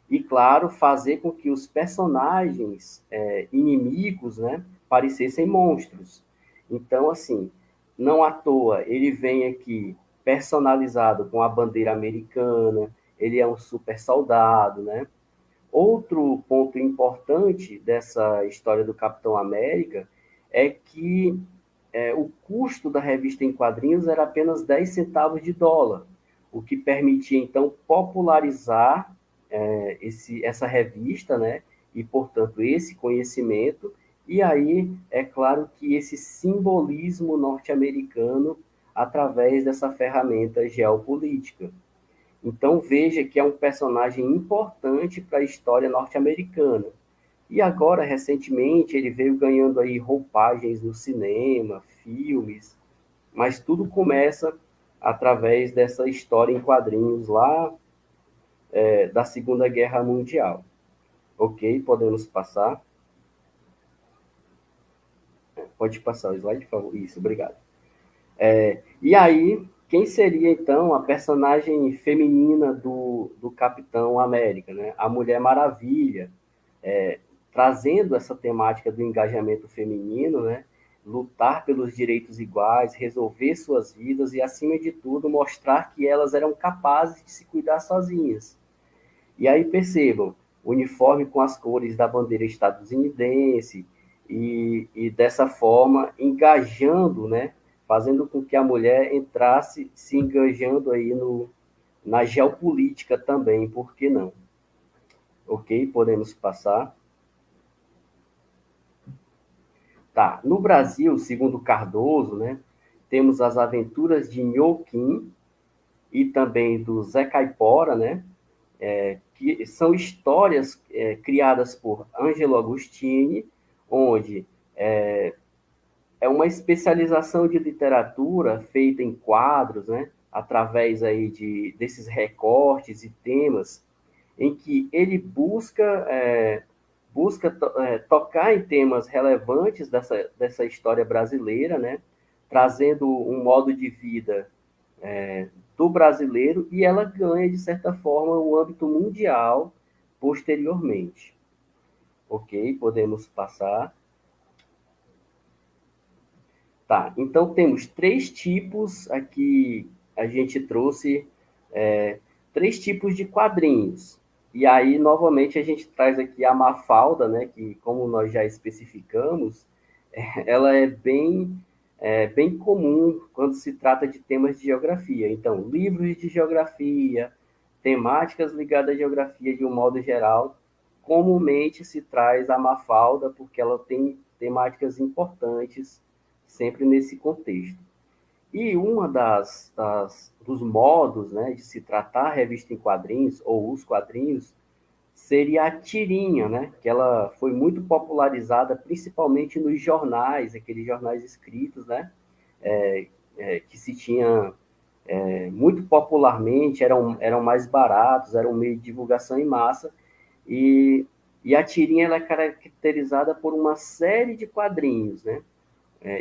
e, claro, fazer com que os personagens inimigos, né, parecessem monstros. Então, assim, não à toa, ele vem aqui personalizado com a bandeira americana, ele é um super soldado, né? Outro ponto importante dessa história do Capitão América é que o custo da revista em quadrinhos era apenas 10 centavos de dólar, o que permitia, então, popularizar essa revista, né? E, portanto, esse conhecimento. E aí, é claro que esse simbolismo norte-americano através dessa ferramenta geopolítica. Então, veja que é um personagem importante para a história norte-americana. E agora, recentemente, ele veio ganhando aí roupagens no cinema, filmes, mas tudo começa através dessa história em quadrinhos lá da Segunda Guerra Mundial. Ok, podemos passar. Pode passar o slide, por favor. Isso, obrigado. E aí, quem seria, então, a personagem feminina do Capitão América, né? A Mulher Maravilha, trazendo essa temática do engajamento feminino, né? Lutar pelos direitos iguais, resolver suas vidas e, acima de tudo, mostrar que elas eram capazes de se cuidar sozinhas. E aí percebam, uniforme com as cores da bandeira estadunidense e dessa forma engajando, né? Fazendo com que a mulher entrasse se engajando aí na geopolítica também, por que não? Ok, podemos passar. Tá, no Brasil, segundo Cardoso, né, temos as aventuras de Nhoquim e também do Zé Caipora, né, que são histórias criadas por Ângelo Agostini, onde é uma especialização de literatura feita em quadros, né, através aí desses recortes e temas, em que ele busca tocar em temas relevantes dessa história brasileira, né, trazendo um modo de vida do brasileiro, e ela ganha, de certa forma, o âmbito mundial posteriormente. Ok, podemos passar. Tá, então temos 3 tipos aqui, a gente trouxe 3 tipos de quadrinhos. E aí, novamente, a gente traz aqui a Mafalda, né, que, como nós já especificamos, ela bem comum quando se trata de temas de geografia. Então, livros de geografia, temáticas ligadas à geografia de um modo geral, comumente se traz a Mafalda, porque ela tem temáticas importantes sempre nesse contexto. E uma dos modos, né, de se tratar a revista em quadrinhos, ou os quadrinhos, seria a tirinha, né, que ela foi muito popularizada principalmente nos jornais, aqueles jornais escritos, né, que se tinha muito popularmente, eram mais baratos, eram um meio de divulgação em massa, e a tirinha ela é caracterizada por uma série de quadrinhos, né,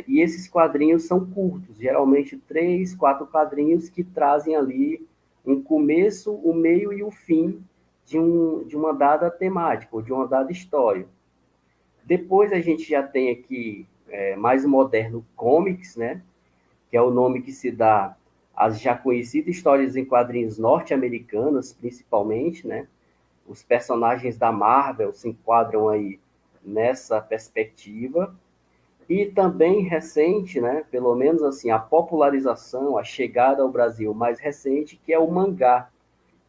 e esses quadrinhos são curtos, geralmente 3, 4 quadrinhos que trazem ali um começo, o meio e o fim de uma dada temática, ou de uma dada história. Depois a gente já tem aqui, mais moderno, comics, né? Que é o nome que se dá às já conhecidas histórias em quadrinhos norte-americanas, principalmente, né? Os personagens da Marvel se enquadram aí nessa perspectiva. E também recente, né, pelo menos assim, a popularização, a chegada ao Brasil mais recente, que é o mangá,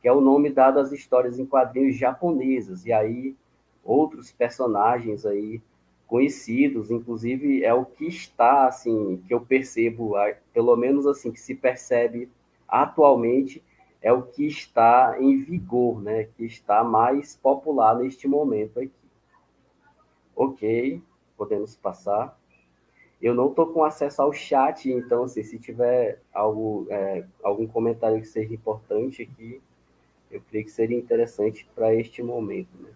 que é o nome dado às histórias em quadrinhos japonesas. E aí outros personagens aí conhecidos, inclusive é o que está assim, que eu percebo, pelo menos assim que se percebe atualmente, é o que está em vigor, né, que está mais popular neste momento aqui. Ok, podemos passar. Eu não estou com acesso ao chat, então, assim, se tiver algum comentário que seja importante aqui, Eu creio que seria interessante para este momento, né?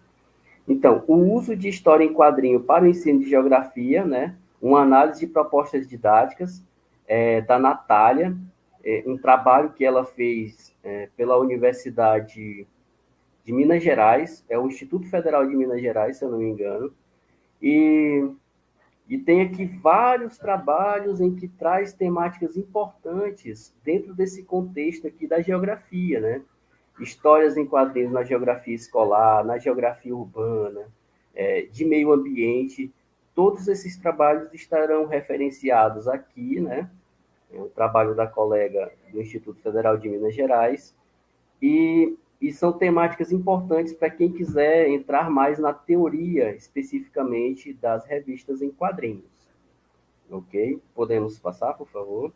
Então, o uso de história em quadrinho para o ensino de geografia, né? Uma análise de propostas didáticas da Natália, um trabalho que ela fez pela Universidade de Minas Gerais, é o Instituto Federal de Minas Gerais, se eu não me engano, e tem aqui vários trabalhos em que traz temáticas importantes dentro desse contexto aqui da geografia, né? Histórias em quadrinhos na geografia escolar, na geografia urbana, de meio ambiente. Todos esses trabalhos estarão referenciados aqui, né? É um trabalho da colega do Instituto Federal de Minas Gerais, e são temáticas importantes para quem quiser entrar mais na teoria, especificamente, das revistas em quadrinhos. Ok? Podemos passar, por favor?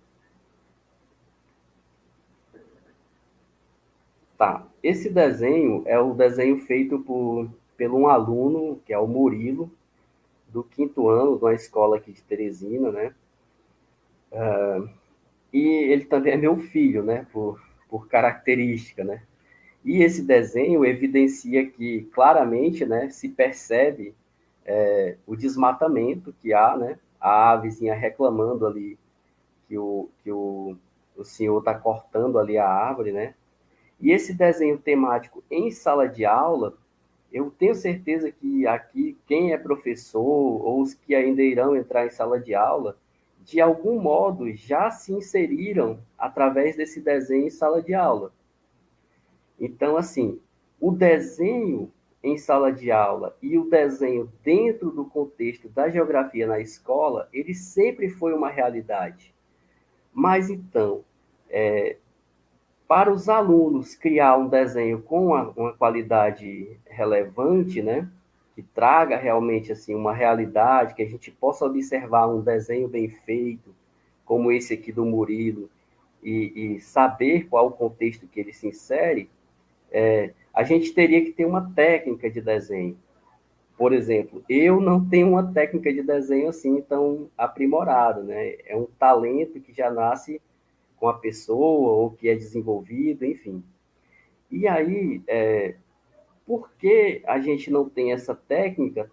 Tá. Esse desenho é o desenho feito pelo um aluno, que é o Murilo, do 5º ano, de uma escola aqui de Teresina, né? E ele também é meu filho, né? Por característica, né? E esse desenho evidencia que, claramente, né, se percebe o desmatamento que há, né? A avezinha reclamando ali que o senhor está cortando ali a árvore, né? E esse desenho temático em sala de aula, eu tenho certeza que aqui, quem é professor ou os que ainda irão entrar em sala de aula, de algum modo já se inseriram através desse desenho em sala de aula. Então, assim, o desenho em sala de aula e o desenho dentro do contexto da geografia na escola, ele sempre foi uma realidade. Mas, então, para os alunos criar um desenho com uma qualidade relevante, né, que traga realmente assim uma realidade, que a gente possa observar um desenho bem feito, como esse aqui do Murilo, e saber qual o contexto que ele se insere, a gente teria que ter uma técnica de desenho. Por exemplo, eu não tenho uma técnica de desenho assim tão aprimorada, né? É um talento que já nasce com a pessoa ou que é desenvolvido, enfim. E aí, por que a gente não tem essa técnica?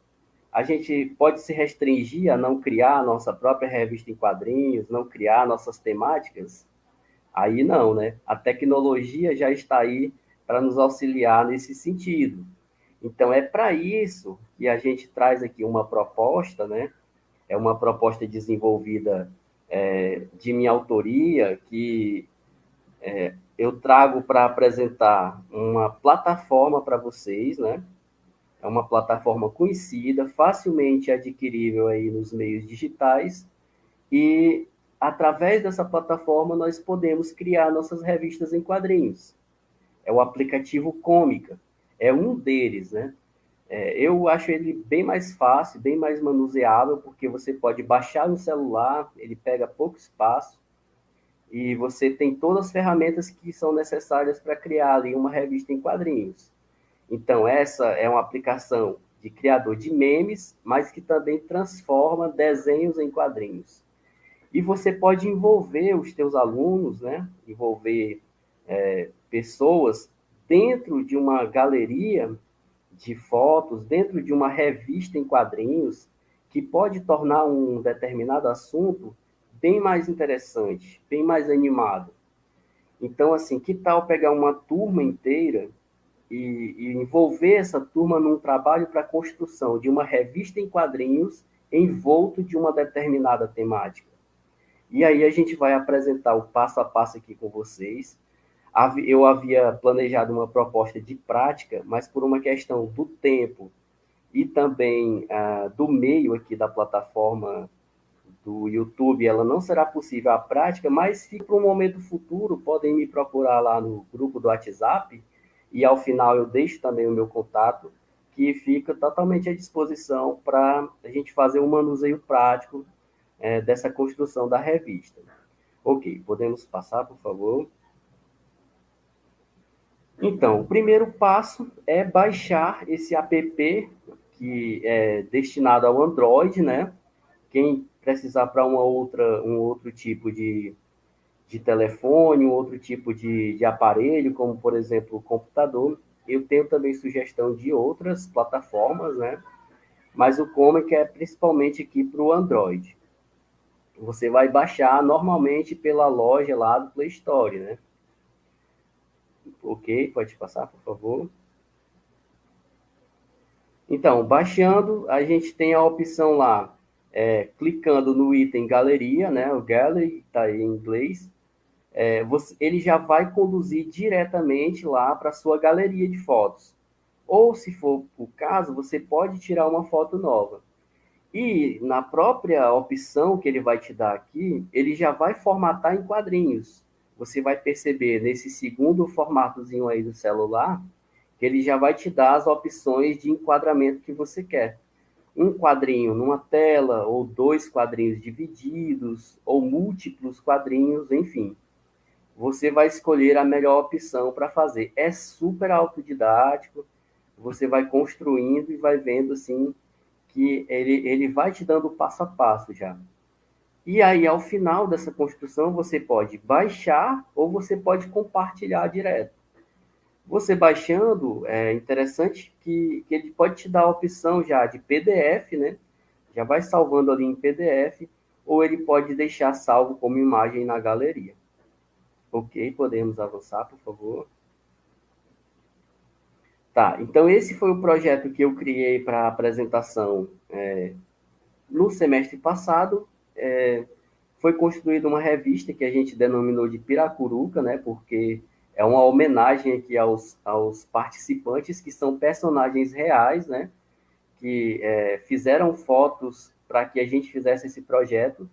A gente pode se restringir a não criar a nossa própria revista em quadrinhos, não criar nossas temáticas? Aí não, né? A tecnologia já está aí para nos auxiliar nesse sentido. Então, é para isso que a gente traz aqui uma proposta, né? É uma proposta desenvolvida de minha autoria, que eu trago para apresentar uma plataforma para vocês, né? É uma plataforma conhecida, facilmente adquirível aí nos meios digitais, e através dessa plataforma nós podemos criar nossas revistas em quadrinhos. É o aplicativo Cômica, é um deles, né? Eu acho ele bem mais fácil, bem mais manuseável, porque você pode baixar no celular, ele pega pouco espaço, e você tem todas as ferramentas que são necessárias para criar ali uma revista em quadrinhos. Então, essa é uma aplicação de criador de memes, mas que também transforma desenhos em quadrinhos. E você pode envolver os teus alunos, né? Envolver pessoas dentro de uma galeria de fotos, dentro de uma revista em quadrinhos, que pode tornar um determinado assunto bem mais interessante, bem mais animado. Então, assim, que tal pegar uma turma inteira e envolver essa turma num trabalho para a construção de uma revista em quadrinhos envolto de uma determinada temática? E aí a gente vai apresentar o passo a passo aqui com vocês. Eu havia planejado uma proposta de prática, mas por uma questão do tempo e também do meio aqui da plataforma do YouTube, ela não será possível a prática, mas fica para um momento futuro, podem me procurar lá no grupo do WhatsApp, e ao final eu deixo também o meu contato, que fica totalmente à disposição para a gente fazer um manuseio prático dessa construção da revista. Ok, podemos passar, por favor? Então, o primeiro passo é baixar esse app, que é destinado ao Android, né? Quem precisar para um outro tipo de telefone, um outro tipo de aparelho, como, por exemplo, o computador. Eu tenho também sugestão de outras plataformas, né? Mas o Comic é principalmente aqui para o Android. Você vai baixar normalmente pela loja lá do Play Store, né? Ok, pode passar, por favor. Então, baixando, a gente tem a opção lá, clicando no item Galeria, né? O Gallery está aí em inglês. Ele já vai conduzir diretamente lá para a sua galeria de fotos. Ou, se for o caso, você pode tirar uma foto nova. E na própria opção que ele vai te dar aqui, ele já vai formatar em quadrinhos. Você vai perceber nesse segundo formatozinho aí do celular, que ele já vai te dar as opções de enquadramento que você quer. Um quadrinho numa tela, ou 2 quadrinhos divididos, ou múltiplos quadrinhos, enfim. Você vai escolher a melhor opção para fazer. É super autodidático, você vai construindo e vai vendo assim que ele vai te dando passo a passo já. E aí, ao final dessa construção, você pode baixar ou você pode compartilhar direto. Você baixando, é interessante que ele pode te dar a opção já de PDF, né? Já vai salvando ali em PDF, ou ele pode deixar salvo como imagem na galeria. Ok, podemos avançar, por favor. Tá, então esse foi o projeto que eu criei para a apresentação no semestre passado. Foi construída uma revista que a gente denominou de Piracuruca, né? Porque é uma homenagem aqui aos participantes, que são personagens reais, né? Que fizeram fotos para que a gente fizesse esse projeto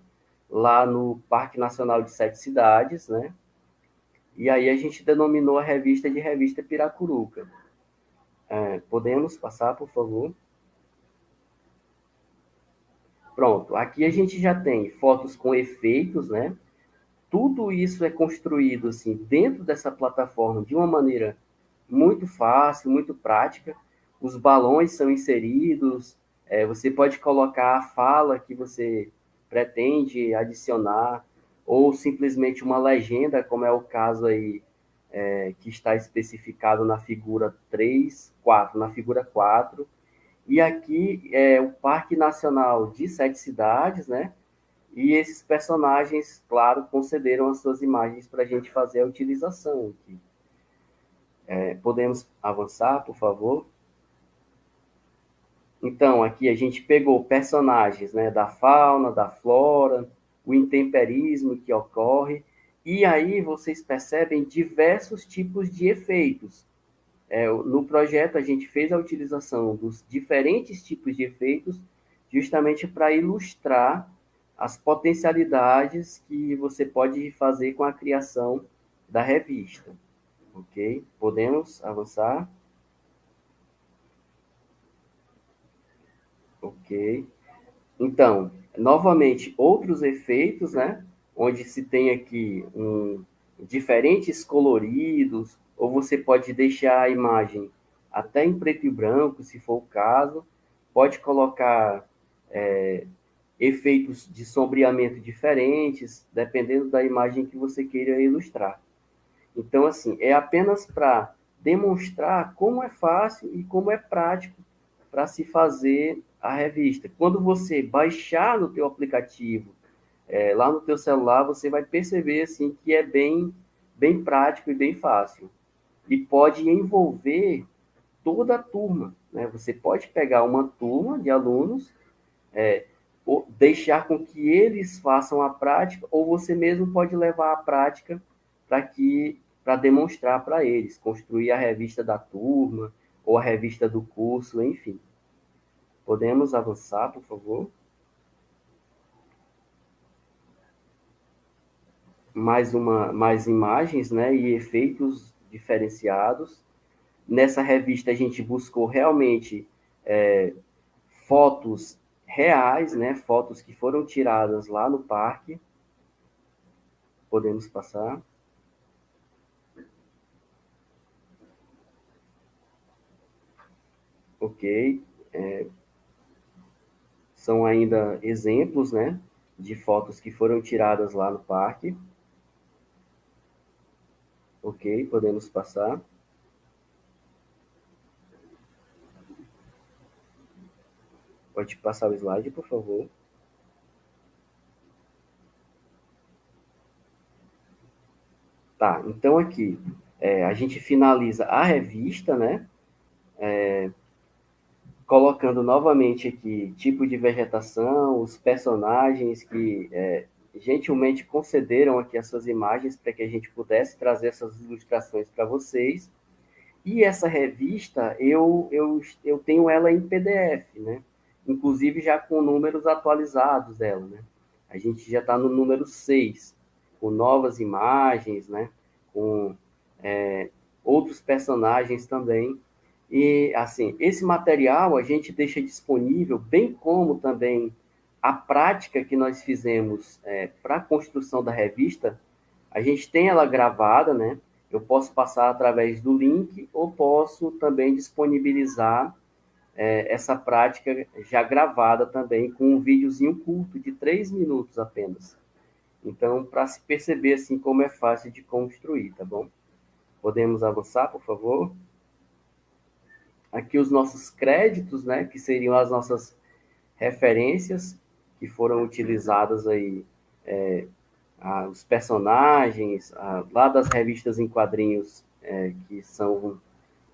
lá no Parque Nacional de Sete Cidades, né? E aí a gente denominou a revista de Revista Piracuruca. Podemos passar, por favor? Pronto, aqui a gente já tem fotos com efeitos, né? Tudo isso é construído assim dentro dessa plataforma de uma maneira muito fácil, muito prática. Os balões são inseridos, você pode colocar a fala que você pretende adicionar, ou simplesmente uma legenda, como é o caso aí que está especificado na figura 3, 4, na figura 4. E aqui é o Parque Nacional de Sete Cidades, né? E esses personagens, claro, concederam as suas imagens para a gente fazer a utilização aqui. Podemos avançar, por favor? Então, aqui a gente pegou personagens, né, da fauna, da flora, o intemperismo que ocorre, e aí vocês percebem diversos tipos de efeitos. No projeto, a gente fez a utilização dos diferentes tipos de efeitos justamente para ilustrar as potencialidades que você pode fazer com a criação da revista. Ok? Podemos avançar? Ok. Então, novamente, outros efeitos, né? Onde se tem aqui diferentes coloridos, ou você pode deixar a imagem até em preto e branco, se for o caso. Pode colocar efeitos de sombreamento diferentes, dependendo da imagem que você queira ilustrar. Então, assim, é apenas para demonstrar como é fácil e como é prático para se fazer a revista. Quando você baixar no teu aplicativo, lá no teu celular, você vai perceber assim que é bem prático e bem fácil. E pode envolver toda a turma, né? Você pode pegar uma turma de alunos, deixar com que eles façam a prática, ou você mesmo pode levar a prática para demonstrar para eles, construir a revista da turma ou a revista do curso, enfim. Podemos avançar, por favor? Mais imagens, né, e efeitos diferenciados. Nessa revista a gente buscou realmente fotos reais, né, fotos que foram tiradas lá no parque. Podemos passar. Ok. São ainda exemplos, né, de fotos que foram tiradas lá no parque. Ok, podemos passar. Pode passar o slide, por favor. Tá, então aqui, a gente finaliza a revista, né? Colocando novamente aqui tipo de vegetação, os personagens que gentilmente concederam aqui as suas imagens para que a gente pudesse trazer essas ilustrações para vocês. E essa revista, eu tenho ela em PDF, né? Inclusive já com números atualizados dela, né? A gente já está no número 6, com novas imagens, né? Com outros personagens também. E, assim, esse material a gente deixa disponível, bem como também a prática que nós fizemos para a construção da revista, a gente tem ela gravada, né? Eu posso passar através do link ou posso também disponibilizar essa prática já gravada também com um videozinho curto de 3 minutos apenas. Então, para se perceber assim como é fácil de construir, tá bom? Podemos avançar, por favor? Aqui os nossos créditos, né, que seriam as nossas referências que foram utilizadas aí, os personagens, lá das revistas em quadrinhos que são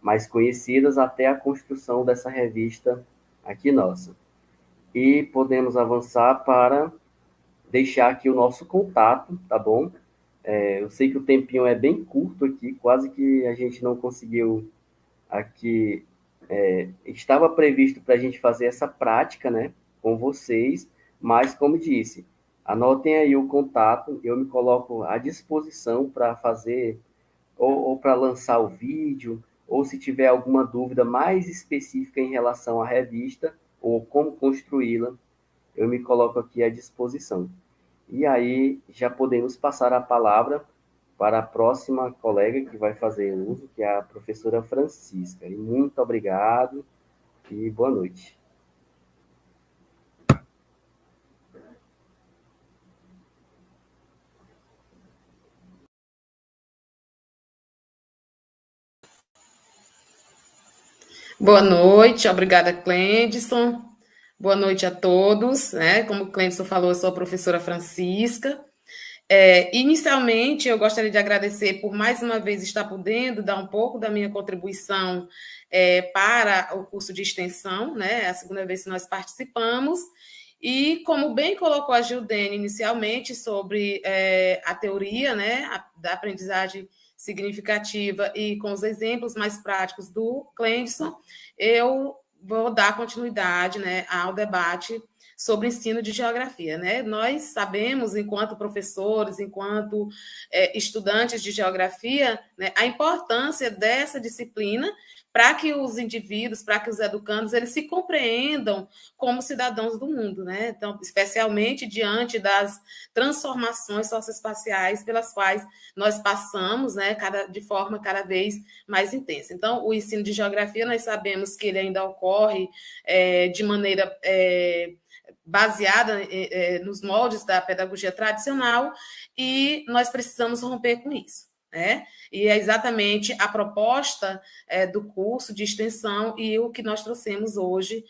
mais conhecidas, até a construção dessa revista aqui nossa. E podemos avançar para deixar aqui o nosso contato, tá bom? Eu sei que o tempinho é bem curto aqui, quase que a gente não conseguiu aqui. Estava previsto para a gente fazer essa prática, né, com vocês, mas, como disse, anotem aí o contato, eu me coloco à disposição para fazer, ou para lançar o vídeo, ou se tiver alguma dúvida mais específica em relação à revista, ou como construí-la, eu me coloco aqui à disposição. E aí já podemos passar a palavra para a próxima colega que vai fazer uso, que é a professora Francisca. E muito obrigado e boa noite. Boa noite, obrigada, Clendson. Boa noite a todos, né? Como o Clendson falou, eu sou a professora Francisca. Inicialmente, eu gostaria de agradecer por mais uma vez estar podendo dar um pouco da minha contribuição para o curso de extensão, né? É a segunda vez que nós participamos. E, como bem colocou a Gildene inicialmente sobre a teoria, né, da aprendizagem significativa e com os exemplos mais práticos do Clendson, eu vou dar continuidade, né, ao debate sobre ensino de geografia, né? Nós sabemos, enquanto professores, enquanto estudantes de geografia, né, a importância dessa disciplina para que os indivíduos, para que os educandos, eles se compreendam como cidadãos do mundo, né? Então, especialmente diante das transformações socioespaciais pelas quais nós passamos, né, de forma cada vez mais intensa. Então, o ensino de geografia, nós sabemos que ele ainda ocorre de maneira baseada nos moldes da pedagogia tradicional, e nós precisamos romper com isso, né? E é exatamente a proposta do curso de extensão e o que nós trouxemos hoje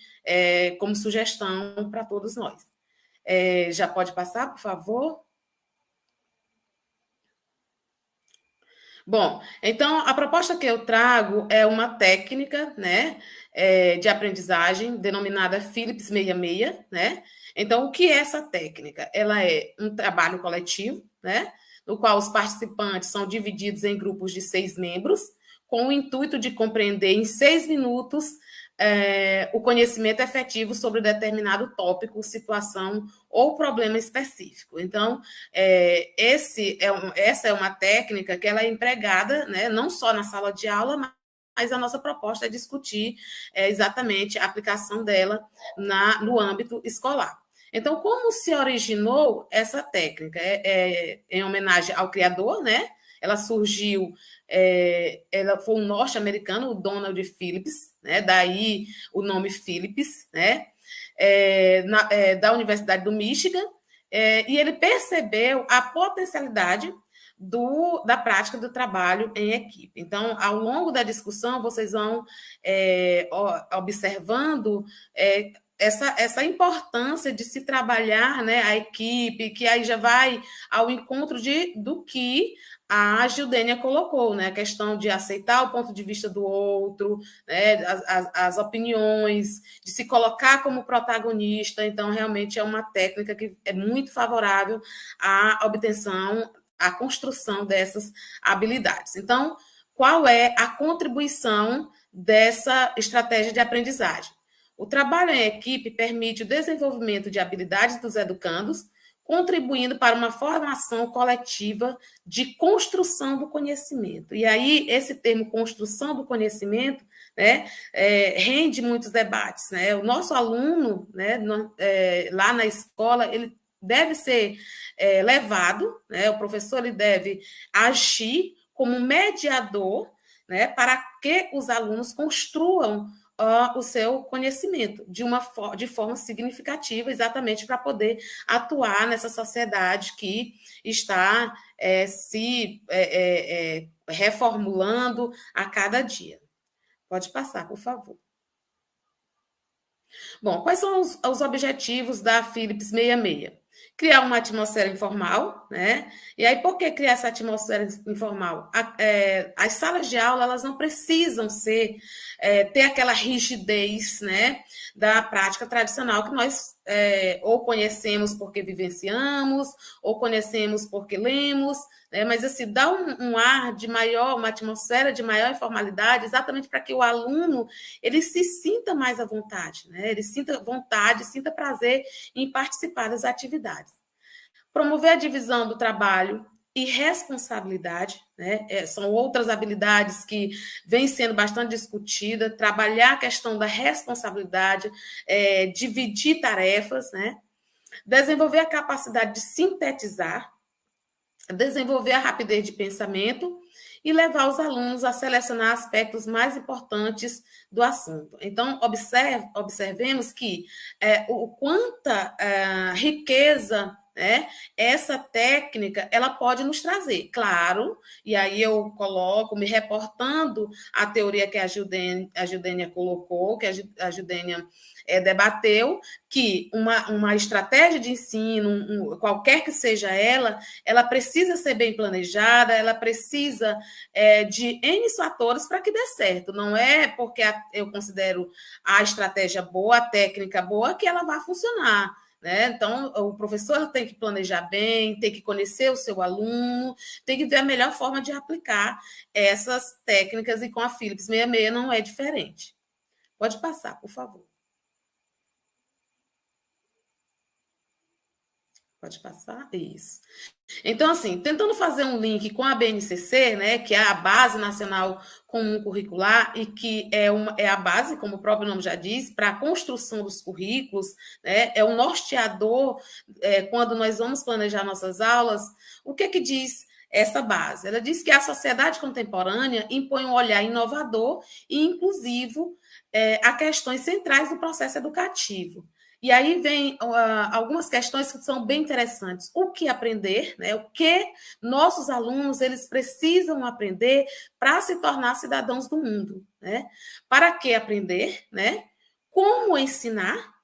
como sugestão para todos nós. Já pode passar, por favor? Bom, então a proposta que eu trago é uma técnica, né, de aprendizagem denominada Phillips 66, né? Então, o que é essa técnica? Ela é um trabalho coletivo, né, no qual os participantes são divididos em grupos de 6 membros, com o intuito de compreender em 6 minutos o conhecimento efetivo sobre determinado tópico, situação ou problema específico. Então, essa é uma técnica que ela é empregada, né, não só na sala de aula, mas a nossa proposta é discutir exatamente a aplicação dela no âmbito escolar. Então, como se originou essa técnica? Em homenagem ao criador, né? Ela surgiu, ela foi um norte-americano, o Donald Phillips, né? Daí o nome Phillips, né? Da Universidade do Michigan, e ele percebeu a potencialidade da prática do trabalho em equipe. Então, ao longo da discussão, vocês vão observando essa importância de se trabalhar, né, a equipe, que aí já vai ao encontro do que a Gildênia colocou, né, a questão de aceitar o ponto de vista do outro, né, as opiniões, de se colocar como protagonista. Então, realmente é uma técnica que é muito favorável à obtenção, à construção dessas habilidades. Então, qual é a contribuição dessa estratégia de aprendizagem? O trabalho em equipe permite o desenvolvimento de habilidades dos educandos, contribuindo para uma formação coletiva de construção do conhecimento. E aí, esse termo construção do conhecimento, né, rende muitos debates, né? O nosso aluno, né, lá na escola, ele deve ser levado, né, o professor ele deve agir como mediador, né, para que os alunos construam o seu conhecimento de forma significativa, exatamente para poder atuar nessa sociedade que está se reformulando a cada dia. Pode passar, por favor. Bom, quais são os objetivos da Philips 66? Criar uma atmosfera informal, né? E aí, por que criar essa atmosfera informal? As salas de aula, elas não precisam ter aquela rigidez, né, da prática tradicional que nós ou conhecemos porque vivenciamos, ou conhecemos porque lemos, né? Mas assim, dá um ar de uma atmosfera de maior informalidade, exatamente para que o aluno ele se sinta mais à vontade, né? Ele sinta vontade, sinta prazer em participar das atividades. Promover a divisão do trabalho e responsabilidade, né? São outras habilidades que vêm sendo bastante discutidas, trabalhar a questão da responsabilidade, dividir tarefas, né? Desenvolver a capacidade de sintetizar, desenvolver a rapidez de pensamento e levar os alunos a selecionar aspectos mais importantes do assunto. Então, observemos que o quanta riqueza, né, essa técnica ela pode nos trazer, claro, e aí eu coloco, me reportando a teoria que a Gildênia colocou, que a Gildênia debateu, que uma estratégia de ensino, qualquer que seja ela precisa ser bem planejada, ela precisa de N fatores para que dê certo. Não é porque eu considero a estratégia boa, a técnica boa, que ela vai funcionar, né? Então, o professor tem que planejar bem, tem que conhecer o seu aluno, tem que ver a melhor forma de aplicar essas técnicas, e com a Philips 66 não é diferente. Pode passar, por favor. Pode passar? Isso. Então, assim, tentando fazer um link com a BNCC, né, que é a Base Nacional Comum Curricular, e que é a base, como o próprio nome já diz, para a construção dos currículos, né, é o norteador quando nós vamos planejar nossas aulas. O que diz essa base? Ela diz que a sociedade contemporânea impõe um olhar inovador e inclusivo a questões centrais do processo educativo. E aí vem algumas questões que são bem interessantes. O que aprender, né? O que nossos alunos eles precisam aprender para se tornar cidadãos do mundo, né? Para que aprender, né? Como ensinar,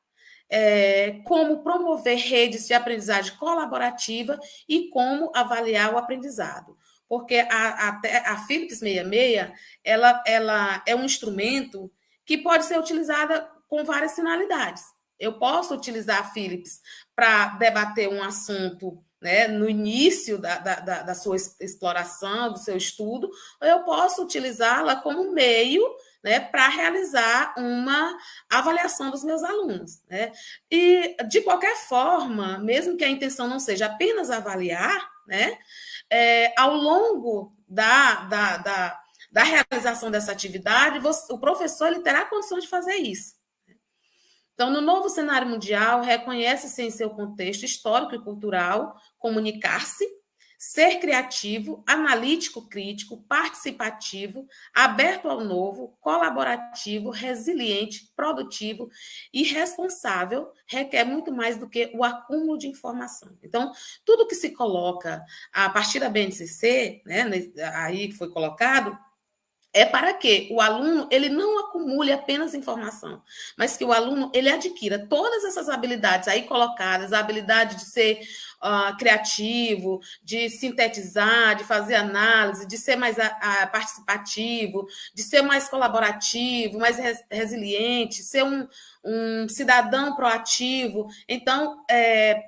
como promover redes de aprendizagem colaborativa e como avaliar o aprendizado. Porque a Philips 66 ela é um instrumento que pode ser utilizada com várias finalidades. Eu posso utilizar a Philips para debater um assunto, né, no início da sua exploração, do seu estudo, ou eu posso utilizá-la como meio, né, para realizar uma avaliação dos meus alunos, né? E, de qualquer forma, mesmo que a intenção não seja apenas avaliar, né, ao longo da realização dessa atividade, o professor ele terá condições de fazer isso. Então, no novo cenário mundial, reconhece-se em seu contexto histórico e cultural comunicar-se, ser criativo, analítico, crítico, participativo, aberto ao novo, colaborativo, resiliente, produtivo e responsável requer muito mais do que o acúmulo de informação. Então, tudo que se coloca a partir da BNCC, né, aí que foi colocado, é para que o aluno ele não acumule apenas informação, mas que o aluno ele adquira todas essas habilidades aí colocadas, a habilidade de ser criativo, de sintetizar, de fazer análise, de ser mais participativo, de ser mais colaborativo, mais resiliente, ser um cidadão proativo. Então,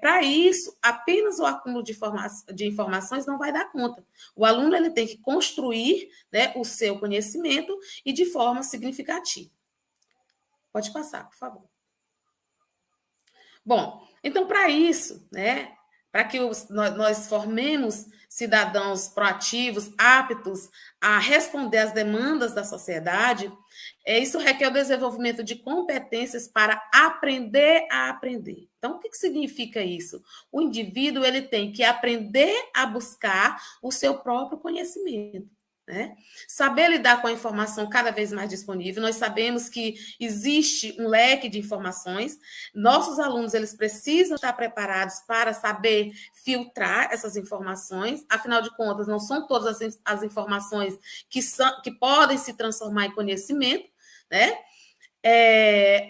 para isso, apenas o acúmulo de informações não vai dar conta. O aluno ele tem que construir, né, o seu conhecimento e de forma significativa. Pode passar, por favor. Bom, então, para isso, né, para que nós formemos cidadãos proativos, aptos a responder às demandas da sociedade, isso requer o desenvolvimento de competências para aprender a aprender. Então, o que significa isso? O indivíduo ele tem que aprender a buscar o seu próprio conhecimento. Né? Saber lidar com a informação cada vez mais disponível. Nós sabemos que existe um leque de informações. Nossos alunos eles precisam estar preparados para saber filtrar essas informações. Afinal de contas, não são todas as informações que podem se transformar em conhecimento, né?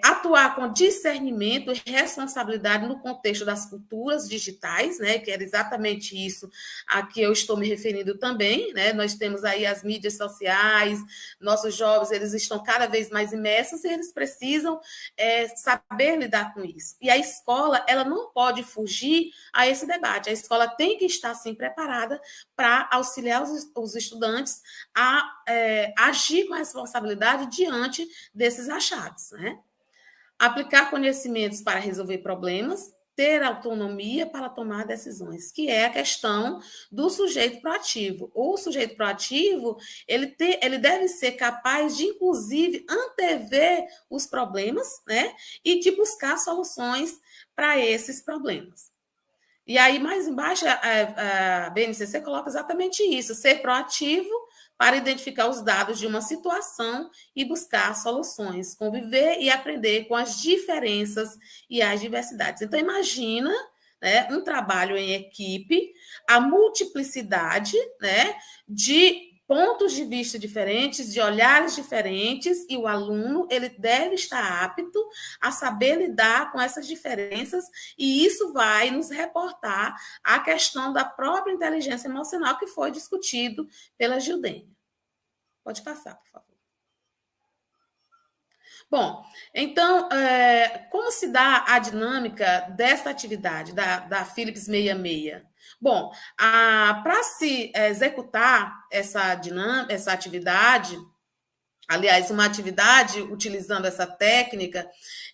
Atuar com discernimento e responsabilidade no contexto das culturas digitais, né, que era exatamente isso a que eu estou me referindo também, né? Nós temos aí as mídias sociais, nossos jovens eles estão cada vez mais imersos e eles precisam saber lidar com isso. E a escola ela não pode fugir a esse debate. A escola tem que estar sim preparada para auxiliar os estudantes a agir com responsabilidade diante desses achados. Né? Aplicar conhecimentos para resolver problemas, ter autonomia para tomar decisões, que é a questão do sujeito proativo. O sujeito proativo, ele deve ser capaz de, inclusive, antever os problemas, né? E de buscar soluções para esses problemas. E aí, mais embaixo, a BNCC coloca exatamente isso, ser proativo para identificar os dados de uma situação e buscar soluções, conviver e aprender com as diferenças e as diversidades. Então, imagina, né, um trabalho em equipe, a multiplicidade, né, de pontos de vista diferentes, de olhares diferentes, e o aluno ele deve estar apto a saber lidar com essas diferenças, e isso vai nos reportar a questão da própria inteligência emocional que foi discutido pela Gildênia. Pode passar, por favor. Bom, então, como se dá a dinâmica dessa atividade, da Philips 66? Bom, para se executar essa atividade, aliás, uma atividade utilizando essa técnica,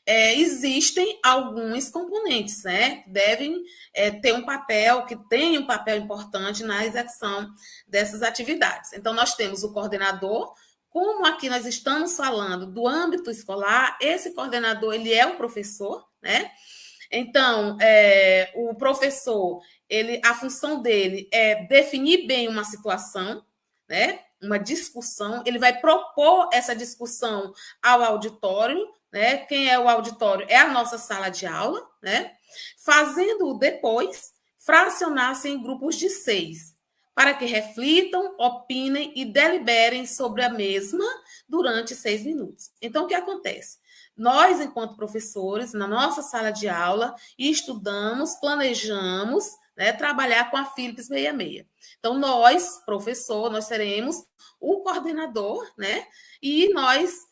existem alguns componentes, né? Que devem ter um papel, que tem um papel importante na execução dessas atividades. Então, nós temos o coordenador. Como aqui nós estamos falando do âmbito escolar, esse coordenador ele é o professor, né? Então, o professor, a função dele é definir bem uma situação, né? Uma discussão, ele vai propor essa discussão ao auditório, né? Quem é o auditório? É a nossa sala de aula, né? Fazendo depois fracionar-se em grupos de 6, para que reflitam, opinem e deliberem sobre a mesma durante 6 minutos. Então, o que acontece? Nós, enquanto professores, na nossa sala de aula, estudamos, planejamos, né, trabalhar com a Philips 66. Então, nós, professor, nós seremos o coordenador, né? E nós,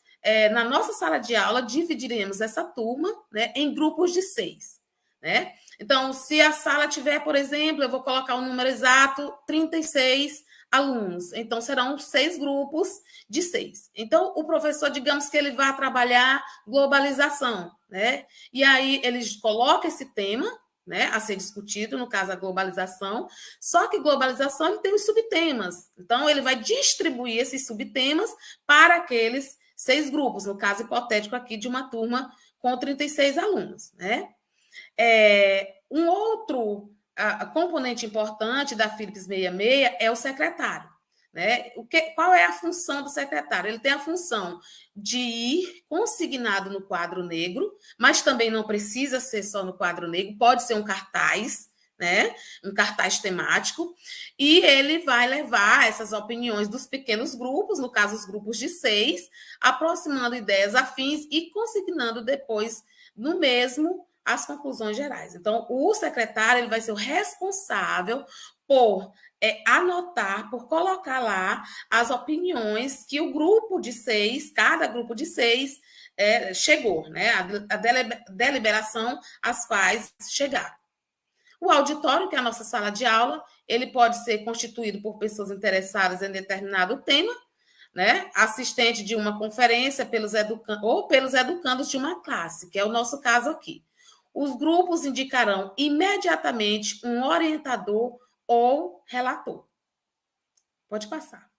na nossa sala de aula, dividiremos essa turma, né, em grupos de 6, né? Então, se a sala tiver, por exemplo, eu vou colocar o número exato, 36 alunos. Então, serão 6 grupos de 6. Então, o professor, digamos que ele vai trabalhar globalização, né? E aí, ele coloca esse tema, né, a ser discutido, no caso, a globalização. Só que globalização ele tem os subtemas. Então, ele vai distribuir esses subtemas para aqueles 6 grupos, no caso hipotético aqui de uma turma com 36 alunos, né? Um outro a componente importante da Philips 66 é o secretário. Né? Qual é a função do secretário? Ele tem a função de ir consignado no quadro negro, mas também não precisa ser só no quadro negro, pode ser um cartaz, né? Um cartaz temático, e ele vai levar essas opiniões dos pequenos grupos, no caso os grupos de 6, aproximando ideias afins e consignando depois no mesmo as conclusões gerais. Então, o secretário ele vai ser o responsável por anotar, por colocar lá as opiniões que o grupo de 6, cada grupo de 6, chegou, né? A deliberação às quais chegaram. O auditório, que é a nossa sala de aula, ele pode ser constituído por pessoas interessadas em determinado tema, né? Assistente de uma conferência ou pelos educandos de uma classe, que é o nosso caso aqui. Os grupos indicarão imediatamente um orientador ou relator. Pode passar.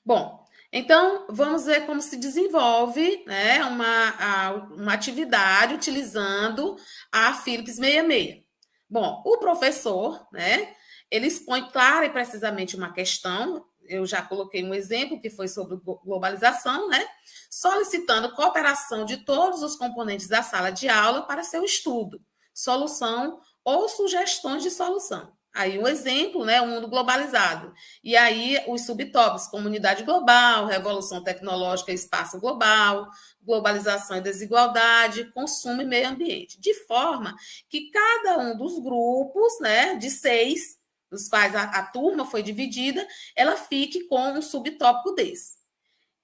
Bom, então vamos ver como se desenvolve, né, uma atividade utilizando a Philips 66. Bom, o professor, né, ele expõe clara e precisamente uma questão. Eu já coloquei um exemplo que foi sobre globalização, né? Solicitando cooperação de todos os componentes da sala de aula para seu estudo, solução ou sugestões de solução. Aí um exemplo, né? O mundo globalizado. E aí os subtópicos: comunidade global, revolução tecnológica e espaço global, globalização e desigualdade, consumo e meio ambiente. De forma que cada um dos grupos, né, de 6, dos quais a turma foi dividida, ela fique com um subtópico desse.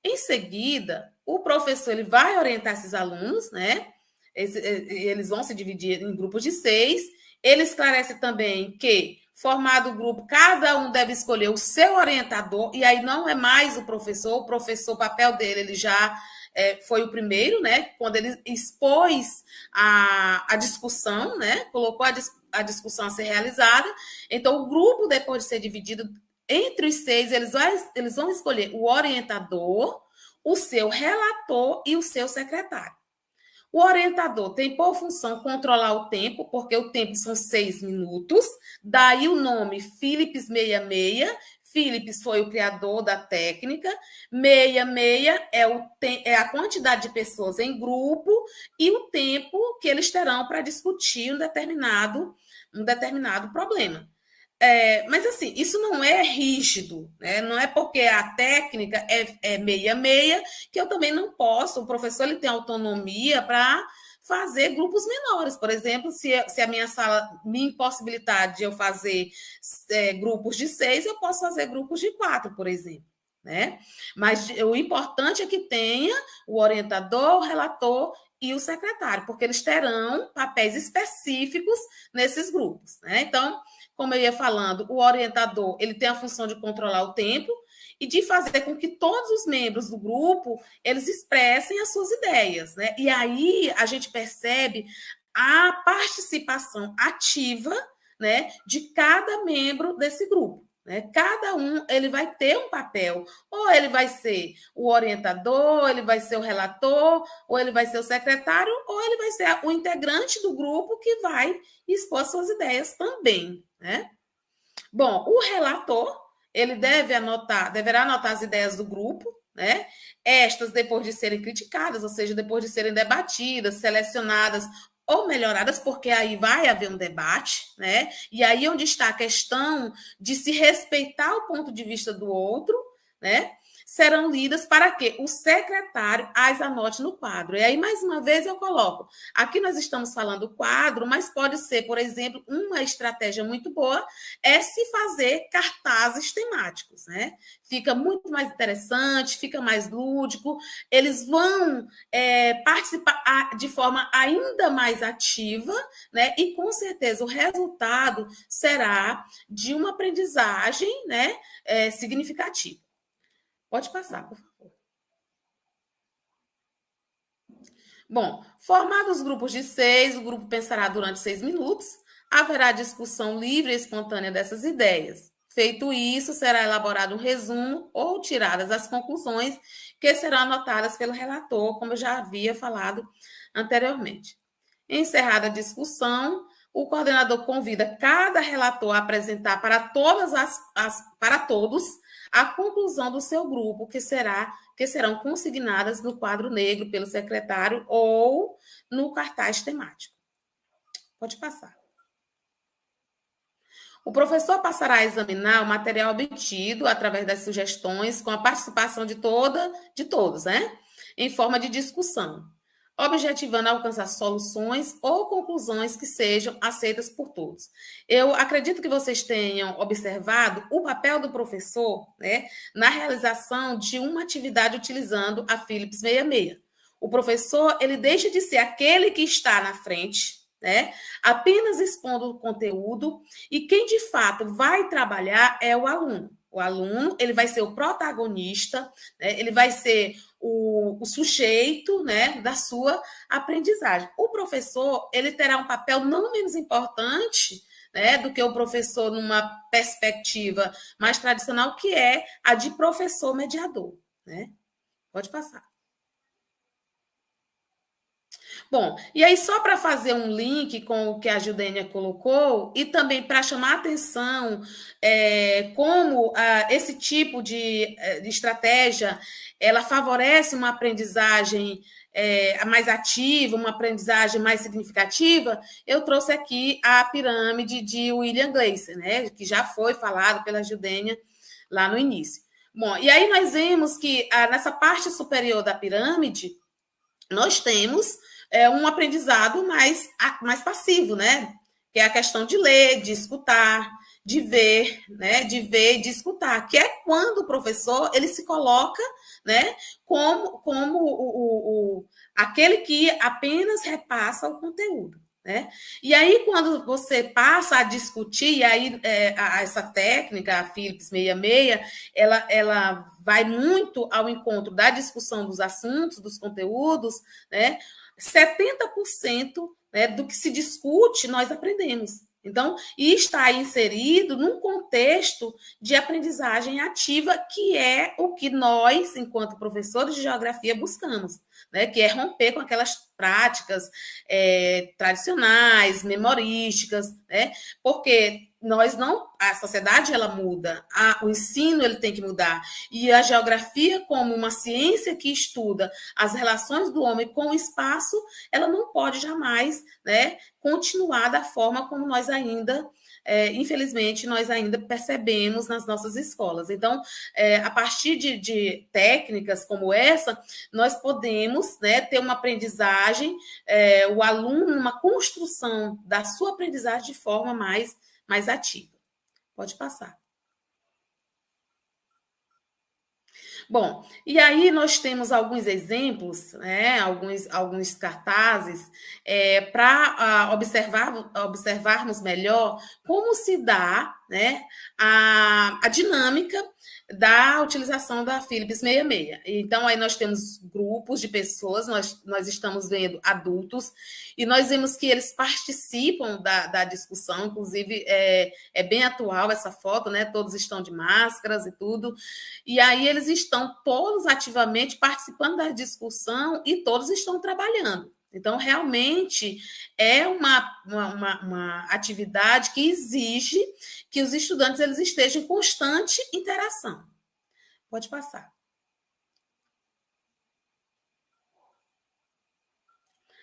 Em seguida, o professor ele vai orientar esses alunos, né? Eles vão se dividir em grupos de 6. Ele esclarece também que, formado o grupo, cada um deve escolher o seu orientador, e aí não é mais o professor, o papel dele, ele já foi o primeiro, né? Quando ele expôs a discussão, né? Colocou a discussão a ser realizada. Então, o grupo, depois de ser dividido entre os 6, eles vão escolher o orientador, o seu relator e o seu secretário. O orientador tem por função controlar o tempo, porque o tempo são 6 minutos, daí o nome Philips 66. Philips foi o criador da técnica, 66 é a quantidade de pessoas em grupo e o tempo que eles terão para discutir um determinado problema. Mas, assim, isso não é rígido, né? Não é porque a técnica é 66 que eu também não posso. O professor ele tem autonomia para fazer grupos menores. Por exemplo, se a minha sala me impossibilitar de eu fazer grupos de 6, eu posso fazer grupos de 4, por exemplo. Né? Mas o importante é que tenha o orientador, o relator e o secretário, porque eles terão papéis específicos nesses grupos. Né? Então, como eu ia falando, o orientador ele tem a função de controlar o tempo e de fazer com que todos os membros do grupo eles expressem as suas ideias, né? E aí a gente percebe a participação ativa, né, de cada membro desse grupo. Né? Cada um ele vai ter um papel, ou ele vai ser o orientador, ele vai ser o relator, ou ele vai ser o secretário, ou ele vai ser o integrante do grupo que vai expor suas ideias também. Né? Bom, o relator ele deverá anotar as ideias do grupo, né? Estas depois de serem criticadas, ou seja, depois de serem debatidas, selecionadas ou melhoradas, porque aí vai haver um debate, né? E aí onde está a questão de se respeitar o ponto de vista do outro, né? Serão lidas para que o secretário as anote no quadro. E aí, mais uma vez, eu coloco. Aqui nós estamos falando do quadro, mas pode ser, por exemplo, uma estratégia muito boa é se fazer cartazes temáticos, né? Fica muito mais interessante, fica mais lúdico, eles vão participar de forma ainda mais ativa, né? E com certeza o resultado será de uma aprendizagem, né, significativa. Pode passar, por favor. Bom, formados os grupos de 6, o grupo pensará durante 6 minutos, haverá discussão livre e espontânea dessas ideias. Feito isso, será elaborado um resumo ou tiradas as conclusões que serão anotadas pelo relator, como eu já havia falado anteriormente. Encerrada a discussão, O coordenador convida cada relator a apresentar para todos a conclusão do seu grupo, que serão consignadas no quadro negro pelo secretário ou no cartaz temático. Pode passar. O professor passará a examinar o material obtido através das sugestões, com a participação de todos, né? Em forma de discussão, objetivando alcançar soluções ou conclusões que sejam aceitas por todos. Eu acredito que vocês tenham observado o papel do professor, né, na realização de uma atividade utilizando a Philips 66. O professor, ele deixa de ser aquele que está na frente, né, apenas expondo o conteúdo, e quem de fato vai trabalhar é o aluno. O aluno, ele vai ser o protagonista, né, ele vai ser o sujeito, né, da sua aprendizagem. O professor, ele terá um papel não menos importante, né, do que o professor numa perspectiva mais tradicional, que é a de professor mediador, né? Pode passar. Bom, e aí só para fazer um link com o que a Judênia colocou, e também para chamar a atenção como esse tipo de estratégia, ela favorece uma aprendizagem mais ativa, uma aprendizagem mais significativa, eu trouxe aqui a pirâmide de William Gleiser, né, que já foi falado pela Judênia lá no início. Bom, e aí nós vemos que nessa parte superior da pirâmide, nós temos um aprendizado mais passivo, né? Que é a questão de ler, de escutar, de ver, né? De ver e de escutar, que é quando o professor ele se coloca, né? Como aquele que apenas repassa o conteúdo, né? E aí, quando você passa a discutir, e aí essa técnica, a Philips 66, ela vai muito ao encontro da discussão dos assuntos, dos conteúdos, né? 70%, né, do que se discute, nós aprendemos. Então, e está inserido num contexto de aprendizagem ativa, que é o que nós, enquanto professores de geografia, buscamos, né? Que é romper com aquelas práticas tradicionais, memorísticas, né? Porque a sociedade ela muda, o ensino ele tem que mudar, e a geografia, como uma ciência que estuda as relações do homem com o espaço, ela não pode jamais, né, continuar da forma como nós ainda, infelizmente, nós ainda percebemos nas nossas escolas. Então, a partir de técnicas como essa, nós podemos, né, ter uma aprendizagem, o aluno, uma construção da sua aprendizagem de forma mais ativa. Pode passar. Bom, e aí nós temos alguns exemplos, né, alguns cartazes, para observarmos melhor como se dá, né, a dinâmica da utilização da Philips 66. Então, aí nós temos grupos de pessoas, nós estamos vendo adultos, e nós vemos que eles participam da discussão, inclusive é bem atual essa foto, né? Todos estão de máscaras e tudo, e aí eles estão todos ativamente participando da discussão e todos estão trabalhando. Então, realmente, é uma atividade que exige que os estudantes eles estejam em constante interação. Pode passar.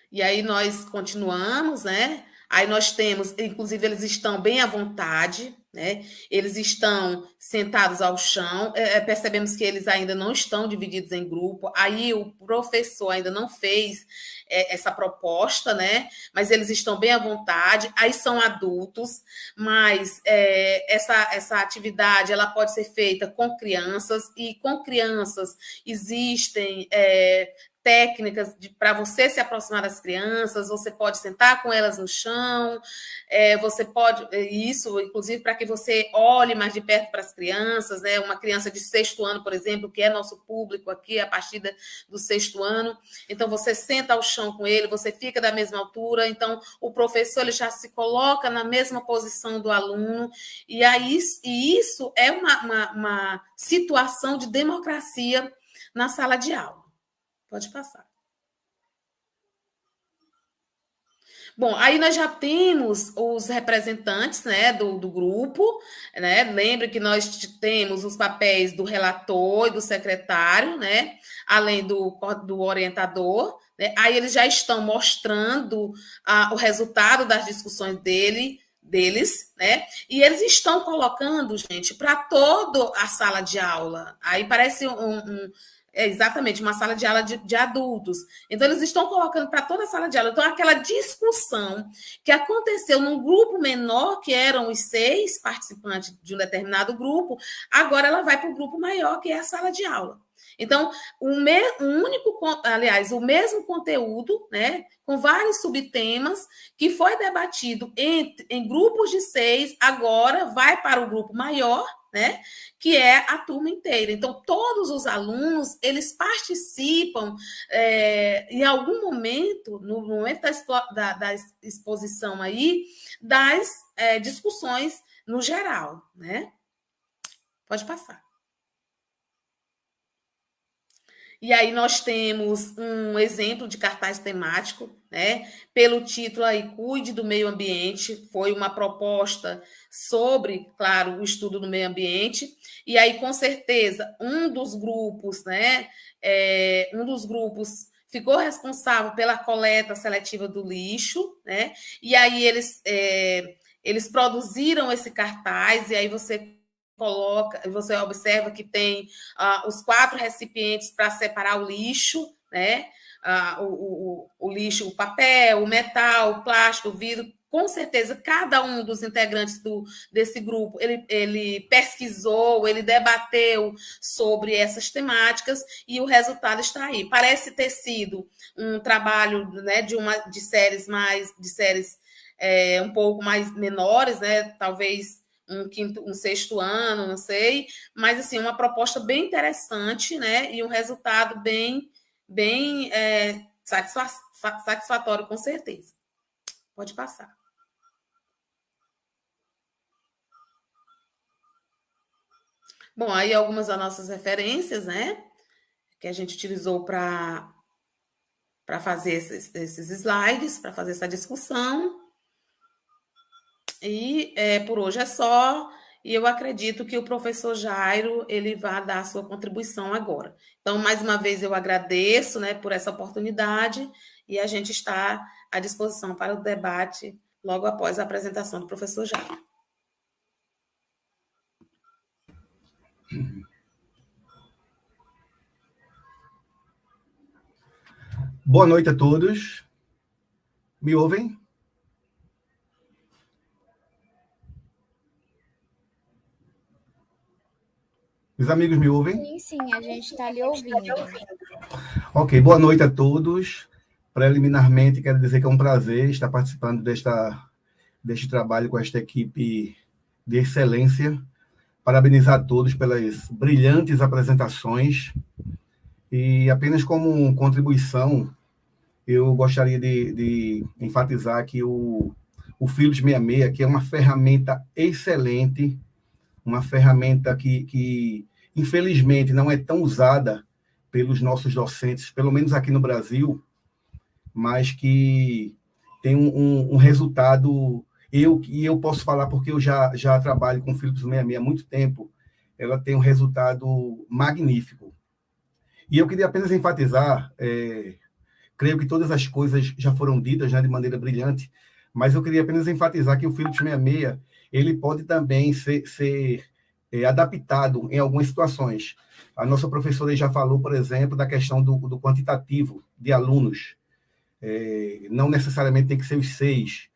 E aí nós continuamos, né? Aí nós temos, inclusive, eles estão bem à vontade, né? Eles estão sentados ao chão, percebemos que eles ainda não estão divididos em grupo, aí o professor ainda não fez essa proposta, né? Mas eles estão bem à vontade, aí são adultos, mas essa atividade ela pode ser feita com crianças, e com crianças existem técnicas para você se aproximar das crianças, você pode sentar com elas no chão, você pode, isso, inclusive, para que você olhe mais de perto para as crianças, né? Uma criança de 6º ano, por exemplo, que é nosso público aqui, a partir do 6º ano, então você senta ao chão com ele, você fica da mesma altura, então o professor ele já se coloca na mesma posição do aluno, e isso é uma situação de democracia na sala de aula. Pode passar. Bom, aí nós já temos os representantes, né, do grupo, né? Lembre que nós temos os papéis do relator e do secretário, né? Além do orientador, né? Aí eles já estão mostrando o resultado das discussões deles, né? E eles estão colocando, gente, para toda a sala de aula. Aí parece exatamente uma sala de aula de adultos. Então, eles estão colocando para toda a sala de aula. Então, aquela discussão que aconteceu num grupo menor, que eram os 6 participantes de um determinado grupo, agora ela vai para o grupo maior, que é a sala de aula. Então, o mesmo conteúdo, né, com vários subtemas, que foi debatido em grupos de 6, agora vai para o grupo maior, né, que é a turma inteira. Então, todos os alunos, eles participam em algum momento, no momento da exposição aí, das discussões no geral, né? Pode passar. E aí nós temos um exemplo de cartaz temático, né? Pelo título aí, Cuide do Meio Ambiente, foi uma proposta sobre, claro, o estudo do meio ambiente. E aí, com certeza, um dos grupos, né? Um dos grupos ficou responsável pela coleta seletiva do lixo, né? E aí eles produziram esse cartaz, e aí você observa que tem os 4 recipientes para separar o lixo, né? O lixo, o papel, o metal, o plástico, o vidro. Com certeza, cada um dos integrantes desse grupo, ele pesquisou, ele debateu sobre essas temáticas e o resultado está aí. Parece ter sido um trabalho, né, de séries um pouco mais menores, né? Talvez um 6º ano, não sei, mas assim, uma proposta bem interessante, né? E um resultado bem satisfatório, com certeza. Pode passar. Bom, aí algumas das nossas referências, né? Que a gente utilizou para fazer esses slides, para fazer essa discussão. E por hoje é só, e eu acredito que o professor Jairo ele vai dar a sua contribuição agora. Então, mais uma vez, eu agradeço, né, por essa oportunidade, e a gente está à disposição para o debate logo após a apresentação do professor Jairo. Boa noite a todos. Me ouvem? Os amigos me ouvem? Sim, a gente está lhe ouvindo. Ok, boa noite a todos. Preliminarmente, quero dizer que é um prazer estar participando deste trabalho com esta equipe de excelência. Parabenizar a todos pelas brilhantes apresentações. E apenas como contribuição, eu gostaria de enfatizar que o Philips 66, que é uma ferramenta excelente, uma ferramenta que infelizmente, não é tão usada pelos nossos docentes, pelo menos aqui no Brasil, mas que tem um resultado... Eu posso falar porque eu já trabalho com o Philips 66 há muito tempo, ela tem um resultado magnífico. E eu queria apenas enfatizar, creio que todas as coisas já foram ditas, né, de maneira brilhante, mas eu queria apenas enfatizar que o Philips 66 ele pode também ser adaptado em algumas situações. A nossa professora já falou, por exemplo, da questão do quantitativo de alunos. Não necessariamente tem que ser os 6.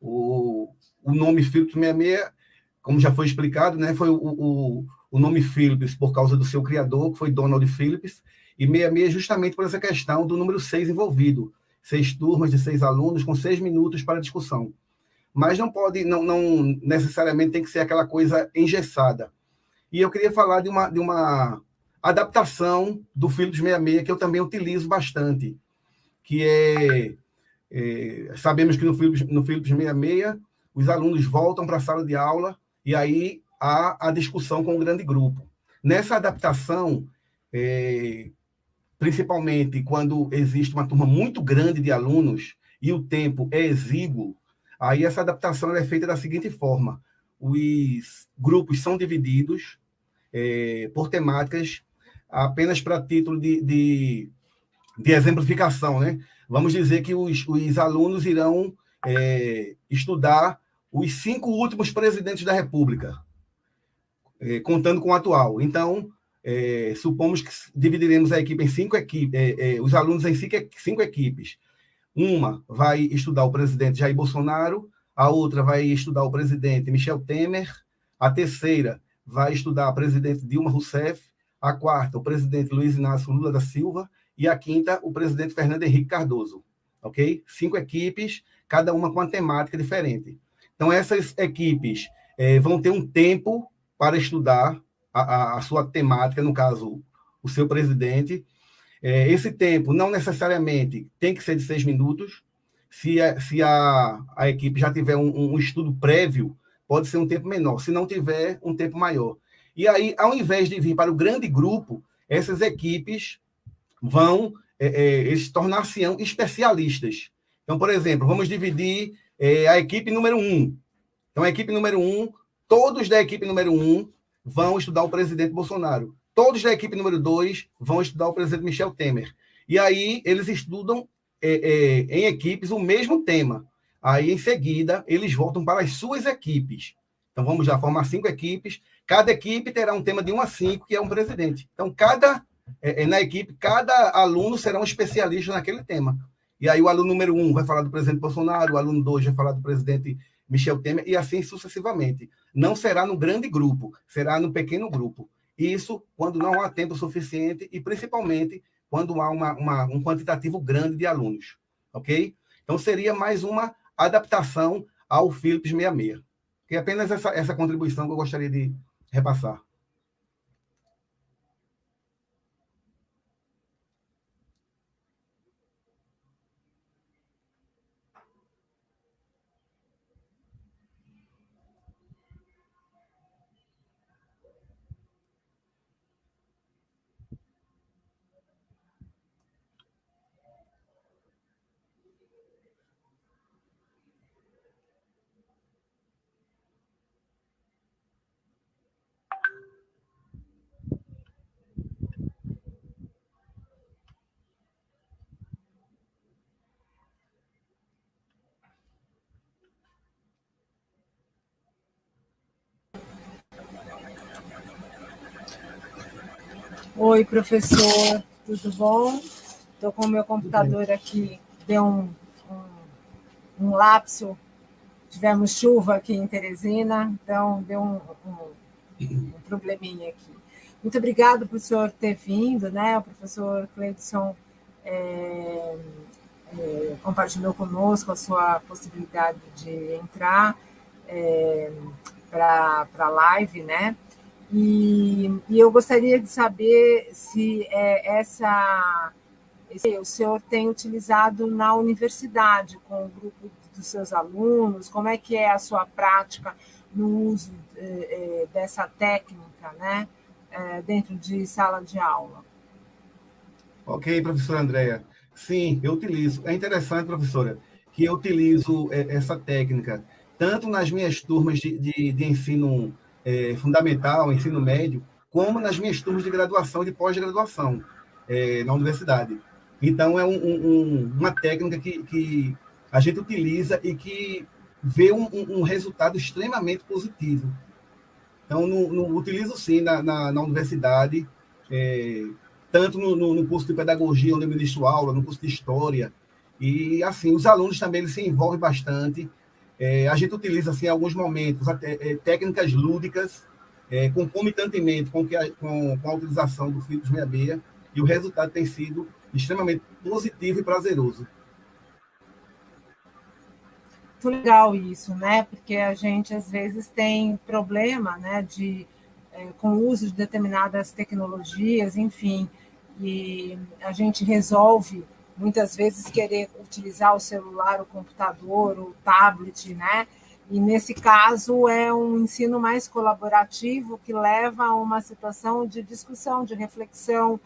O nome Philips 66, como já foi explicado, né, foi o nome Philips por causa do seu criador, que foi Donald Phillips, e 66 justamente por essa questão do número 6 envolvido. 6 turmas de 6 alunos com 6 minutos para discussão. Mas não necessariamente tem que ser aquela coisa engessada. E eu queria falar de uma adaptação do Philips 66, que eu também utilizo bastante, que sabemos que no Philips 66, os alunos voltam para a sala de aula e aí há a discussão com o grande grupo. Nessa adaptação, principalmente quando existe uma turma muito grande de alunos, e o tempo é exíguo, aí essa adaptação é feita da seguinte forma: os grupos são divididos por temáticas apenas para título de exemplificação, né? Vamos dizer que os alunos irão estudar os 5 últimos presidentes da República, contando com o atual. Então, supomos que dividiremos a equipe em 5 equipes, os alunos em 5 equipes. Uma vai estudar o presidente Jair Bolsonaro, a outra vai estudar o presidente Michel Temer, a terceira vai estudar a presidente Dilma Rousseff, a quarta, o presidente Luiz Inácio Lula da Silva, e a quinta, o presidente Fernando Henrique Cardoso. Ok? 5 equipes, cada uma com uma temática diferente. Então, essas equipes vão ter um tempo para estudar a sua temática, no caso, o seu presidente. Esse tempo não necessariamente tem que ser de 6 minutos. Se a equipe já tiver um estudo prévio, pode ser um tempo menor. Se não tiver, um tempo maior. E aí, ao invés de vir para o grande grupo, essas equipes vão tornar-se-ão especialistas. Então, por exemplo, vamos dividir a equipe número 1. Então, a equipe número 1, todos da equipe número 1 vão estudar o presidente Bolsonaro. Todos da equipe número 2 vão estudar o presidente Michel Temer. E aí, eles estudam em equipes o mesmo tema. Aí, em seguida, eles voltam para as suas equipes. Então, vamos já formar 5 equipes. Cada equipe terá um tema de 1 a 5, que é um presidente. Então, na equipe, cada aluno será um especialista naquele tema. E aí, o aluno número 1 vai falar do presidente Bolsonaro, o aluno 2 vai falar do presidente Michel Temer, e assim sucessivamente. Não será no grande grupo, será no pequeno grupo. Isso quando não há tempo suficiente e, principalmente, quando há um quantitativo grande de alunos. Ok? Então, seria mais uma adaptação ao Philips 66. Que é apenas essa contribuição que eu gostaria de repassar. Oi, professor, tudo bom? Estou com o meu computador aqui, deu um lapso, tivemos chuva aqui em Teresina, então deu um probleminha aqui. Muito obrigado por o senhor ter vindo, né? O professor Cleidson compartilhou conosco a sua possibilidade de entrar para a live, né? E eu gostaria de saber se o senhor tem utilizado na universidade com o grupo dos seus alunos, como é que é a sua prática no uso dessa técnica, né, dentro de sala de aula. Ok, professora Andréa. Sim, eu utilizo. É interessante, professora, que eu utilizo essa técnica tanto nas minhas turmas de ensino fundamental, ensino médio, como nas minhas turmas de graduação e de pós-graduação na universidade. Então, é uma técnica que a gente utiliza e que vê um resultado extremamente positivo. Então, utilizo sim na universidade, tanto no curso de pedagogia, onde eu ministro aula, no curso de história, e assim, os alunos também eles se envolvem bastante. A gente utiliza, assim, em alguns momentos, técnicas lúdicas, concomitantemente com a utilização do Philips 66, e o resultado tem sido extremamente positivo e prazeroso. Muito legal isso, né? Porque a gente, às vezes, tem problema, né, com o uso de determinadas tecnologias, enfim, e a gente resolve, muitas vezes, querer utilizar o celular, o computador, o tablet, né? E, nesse caso, é um ensino mais colaborativo que leva a uma situação de discussão, de reflexão,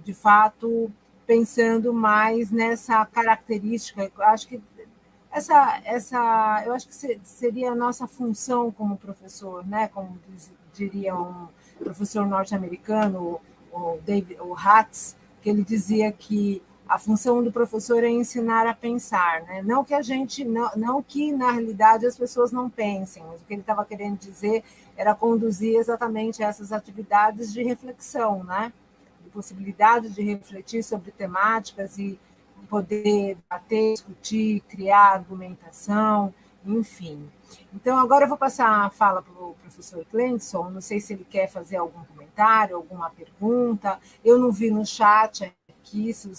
de fato, pensando mais nessa característica. Eu acho que eu acho que seria a nossa função como professor, né? Como diria um professor norte-americano, o Hatz, que ele dizia que a função do professor é ensinar a pensar, né? Não que não que na realidade as pessoas não pensem, mas o que ele estava querendo dizer era conduzir exatamente essas atividades de reflexão, né? De possibilidade de refletir sobre temáticas e poder debater, discutir, criar argumentação, enfim. Então, agora eu vou passar a fala para o professor Cleidson, não sei se ele quer fazer algum comentário, alguma pergunta. Eu não vi no chat aqui se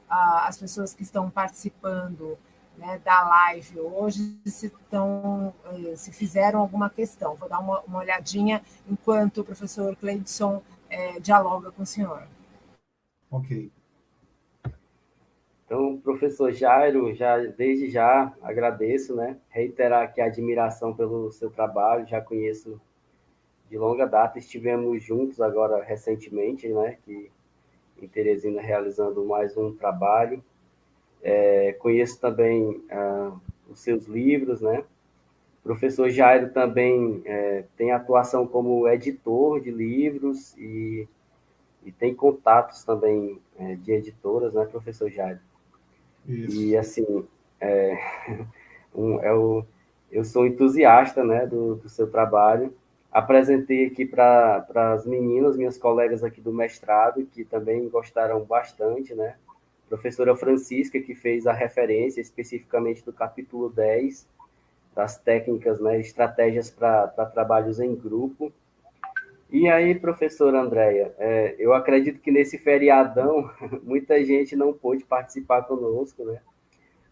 as pessoas que estão participando, né, da live hoje se fizeram alguma questão. Vou dar uma olhadinha enquanto o professor Cleidson dialoga com o senhor. Ok. Então, professor Jairo, desde já agradeço, né? Reiterar aqui a admiração pelo seu trabalho, já conheço de longa data, estivemos juntos agora recentemente, né? Em Teresina, realizando mais um trabalho. Conheço também os seus livros, né? O professor Jairo também tem atuação como editor de livros e tem contatos também de editoras, né, professor Jairo? Isso. E, assim, eu sou entusiasta, né, do seu trabalho. Apresentei aqui para as meninas, minhas colegas aqui do mestrado, que também gostaram bastante, né? Professora Francisca, que fez a referência especificamente do capítulo 10, das técnicas, né, estratégias para trabalhos em grupo. E aí, professora Andréia, eu acredito que nesse feriadão muita gente não pôde participar conosco, né?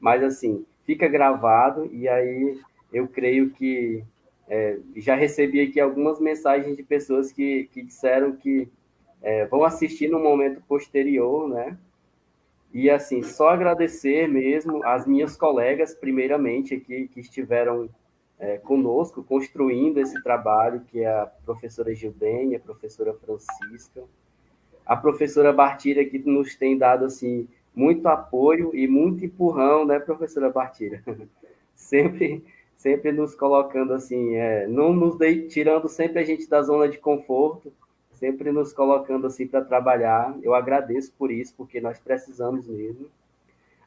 Mas, assim, fica gravado, e aí eu creio que já recebi aqui algumas mensagens de pessoas que disseram que vão assistir no momento posterior, né? E, assim, só agradecer mesmo às minhas colegas, primeiramente, aqui, que estiveram conosco, construindo esse trabalho, que é a professora Gildênia, a professora Francisca, a professora Bartira, que nos tem dado, assim, muito apoio e muito empurrão, né, professora Bartira? Sempre nos colocando, assim, não nos tirando sempre a gente da zona de conforto, sempre nos colocando, assim, para trabalhar. Eu agradeço por isso, porque nós precisamos mesmo.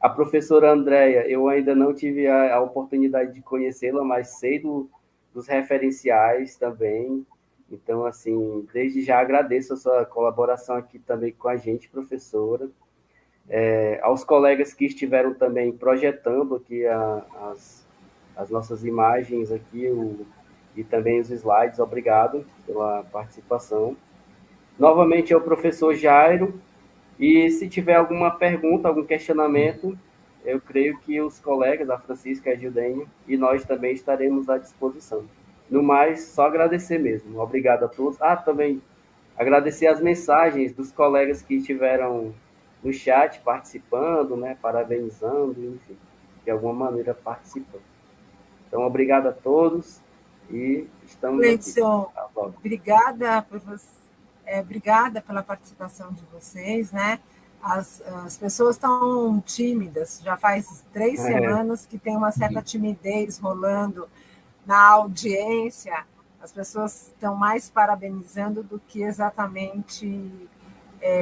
A professora Andréia, eu ainda não tive a oportunidade de conhecê-la, mas sei dos referenciais também. Então, assim, desde já agradeço a sua colaboração aqui também com a gente, professora. Aos colegas que estiveram também projetando aqui as nossas imagens aqui e também os slides, obrigado pela participação. Novamente, ao professor Jairo. E se tiver alguma pergunta, algum questionamento, eu creio que os colegas, a Francisca e a Gildênia, e nós também estaremos à disposição. No mais, só agradecer mesmo. Obrigado a todos. Também agradecer as mensagens dos colegas que estiveram no chat participando, né, parabenizando, enfim, de alguma maneira participando. Então, obrigado a todos e estamos Cleidson, aqui. Obrigada pela participação de vocês, né? As pessoas estão tímidas, já faz 3 semanas que tem uma certa timidez rolando na audiência. As pessoas estão mais parabenizando do que exatamente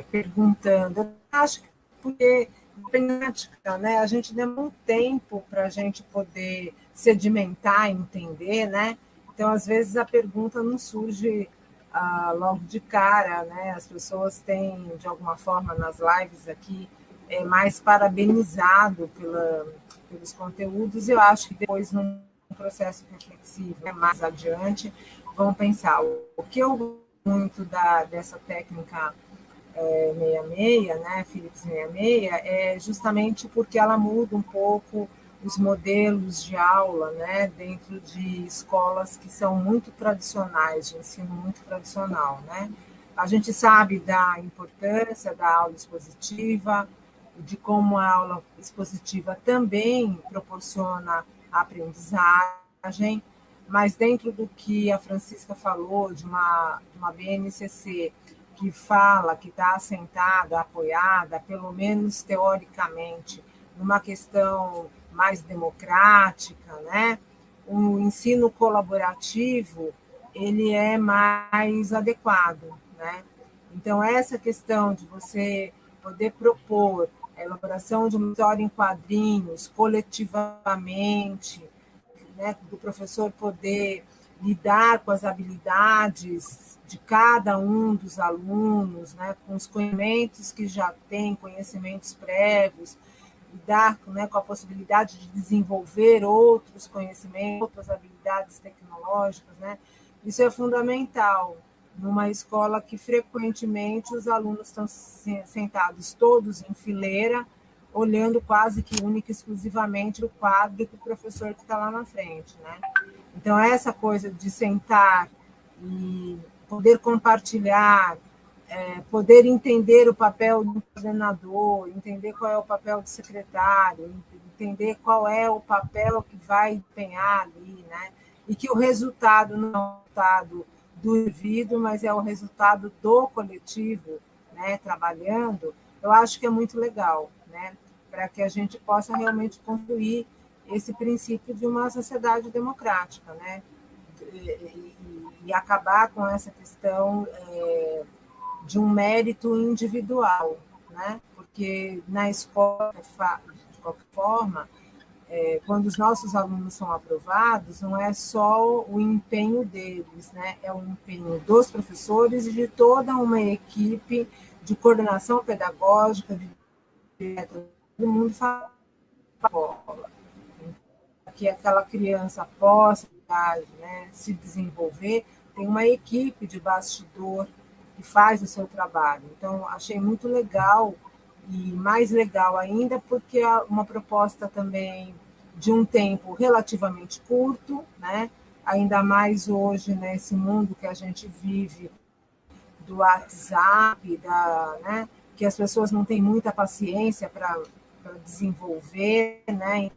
perguntando. Eu acho que porque né, a gente demora um tempo para a gente poder sedimentar, entender, né? Então, às vezes, a pergunta não surge logo de cara, né? As pessoas têm, de alguma forma, nas lives aqui, mais parabenizado pelos conteúdos. Eu acho que depois, num processo reflexivo, né, mais adiante, vão pensar o que eu gosto muito dessa técnica 66, né, Philips 66, é justamente porque ela muda um pouco os modelos de aula, né, dentro de escolas que são muito tradicionais, de ensino muito tradicional, né. A gente sabe da importância da aula expositiva, de como a aula expositiva também proporciona aprendizagem, mas dentro do que a Francisca falou, de uma BNCC que fala, que está assentada, apoiada, pelo menos teoricamente, numa questão mais democrática, né? O ensino colaborativo ele é mais adequado, né? Então, essa questão de você poder propor a elaboração de uma história em quadrinhos coletivamente, né, do professor poder lidar com as habilidades de cada um dos alunos, né, com os conhecimentos que já tem, conhecimentos prévios, lidar, né, com a possibilidade de desenvolver outros conhecimentos, outras habilidades tecnológicas, né? Isso é fundamental numa escola que frequentemente os alunos estão sentados todos em fileira, olhando quase que única e exclusivamente o quadro do professor que está lá na frente, né? Então, essa coisa de sentar e poder compartilhar, poder entender o papel do coordenador, entender qual é o papel do secretário, entender qual é o papel que vai empenhar ali, né? E que o resultado não é o resultado do indivíduo, mas é o resultado do coletivo, né? Trabalhando, eu acho que é muito legal, né? Para que a gente possa realmente construir esse princípio de uma sociedade democrática, né? E acabar com essa questão de um mérito individual, né? Porque na escola, de qualquer forma, quando os nossos alunos são aprovados, não é só o empenho deles, né? É o empenho dos professores e de toda uma equipe de coordenação pedagógica, todo mundo fala, que aquela criança possa, né, se desenvolver, tem uma equipe de bastidor que faz o seu trabalho. Então, achei muito legal, e mais legal ainda, porque é uma proposta também de um tempo relativamente curto, né? Ainda mais hoje, nesse mundo que a gente vive, do WhatsApp, né? Que as pessoas não têm muita paciência para desenvolver, né?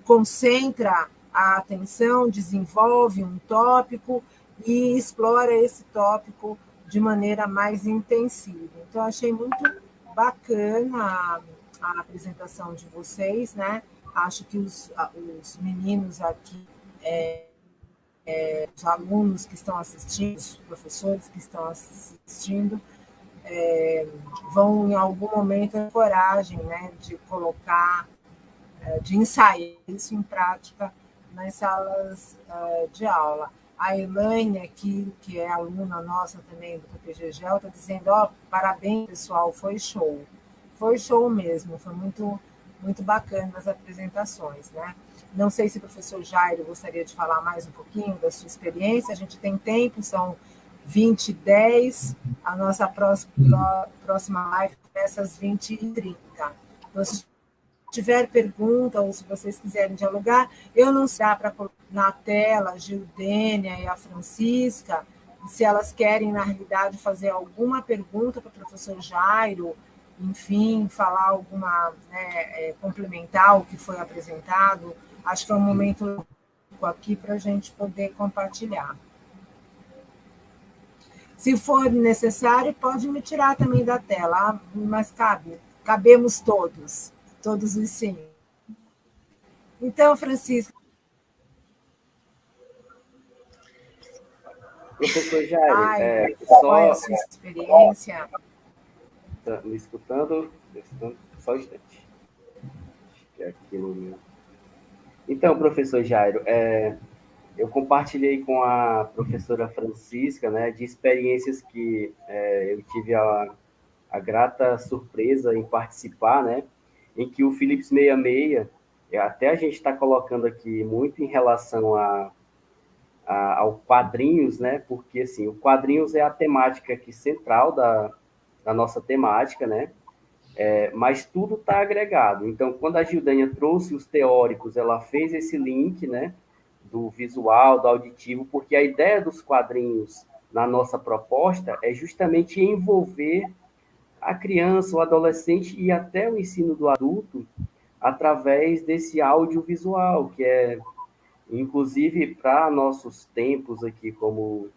Concentra a atenção, desenvolve um tópico e explora esse tópico de maneira mais intensiva. Então, achei muito bacana a apresentação de vocês, né? Acho que os meninos aqui, os alunos que estão assistindo, os professores que estão assistindo, vão, em algum momento, ter coragem, né, de colocar, de ensaiar isso em prática nas salas de aula. A Elaine aqui, que é aluna nossa também do PPGGEL, está dizendo, parabéns, pessoal, foi show. Foi show mesmo, foi muito, muito bacana as apresentações, né? Não sei se o professor Jairo gostaria de falar mais um pouquinho da sua experiência, a gente tem tempo, são 20h10, a nossa próxima live começa às 20h30. Então, se tiver pergunta ou se vocês quiserem dialogar, eu não sei para colocar na tela a Gildênia e a Francisca, se elas querem, na realidade, fazer alguma pergunta para o professor Jairo, enfim, falar alguma, né, complementar o que foi apresentado. Acho que é um momento aqui para a gente poder compartilhar. Se for necessário, pode me tirar também da tela, mas cabemos todos os 5. Então, Francisco. Professor Jairo, qual é a sua experiência? Tá me escutando? Só um instante. Acho que é aqui no meu. Então, professor Jairo, eu compartilhei com a professora Francisca, né, de experiências que eu tive a grata surpresa em participar, né, em que o Philips 66, até a gente está colocando aqui muito em relação ao quadrinhos, né, porque assim, o quadrinhos é a temática aqui central da nossa temática, né, mas tudo está agregado. Então, quando a Gildênia trouxe os teóricos, ela fez esse link, né, do visual, do auditivo, porque a ideia dos quadrinhos na nossa proposta é justamente envolver a criança, o adolescente e até o ensino do adulto através desse audiovisual, que é, inclusive, para nossos tempos aqui como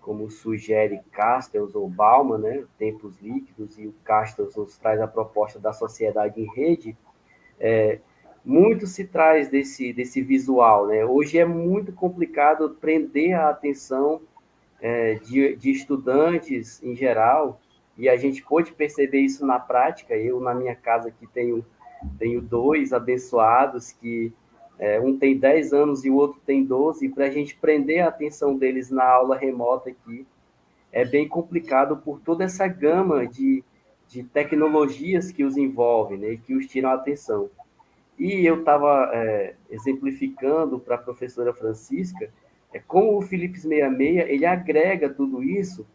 como sugere Castells ou Bauman, né, tempos líquidos, e o Castells nos traz a proposta da sociedade em rede, muito se traz desse visual, né? Hoje é muito complicado prender a atenção de estudantes em geral, e a gente pôde perceber isso na prática. Eu, na minha casa, aqui tenho 2 abençoados, que um tem 10 anos e o outro tem 12, e para a gente prender a atenção deles na aula remota aqui, é bem complicado por toda essa gama de tecnologias que os envolvem, né, e que os tiram a atenção. E eu estava exemplificando para a professora Francisca como o Philips 66, ele agrega tudo isso,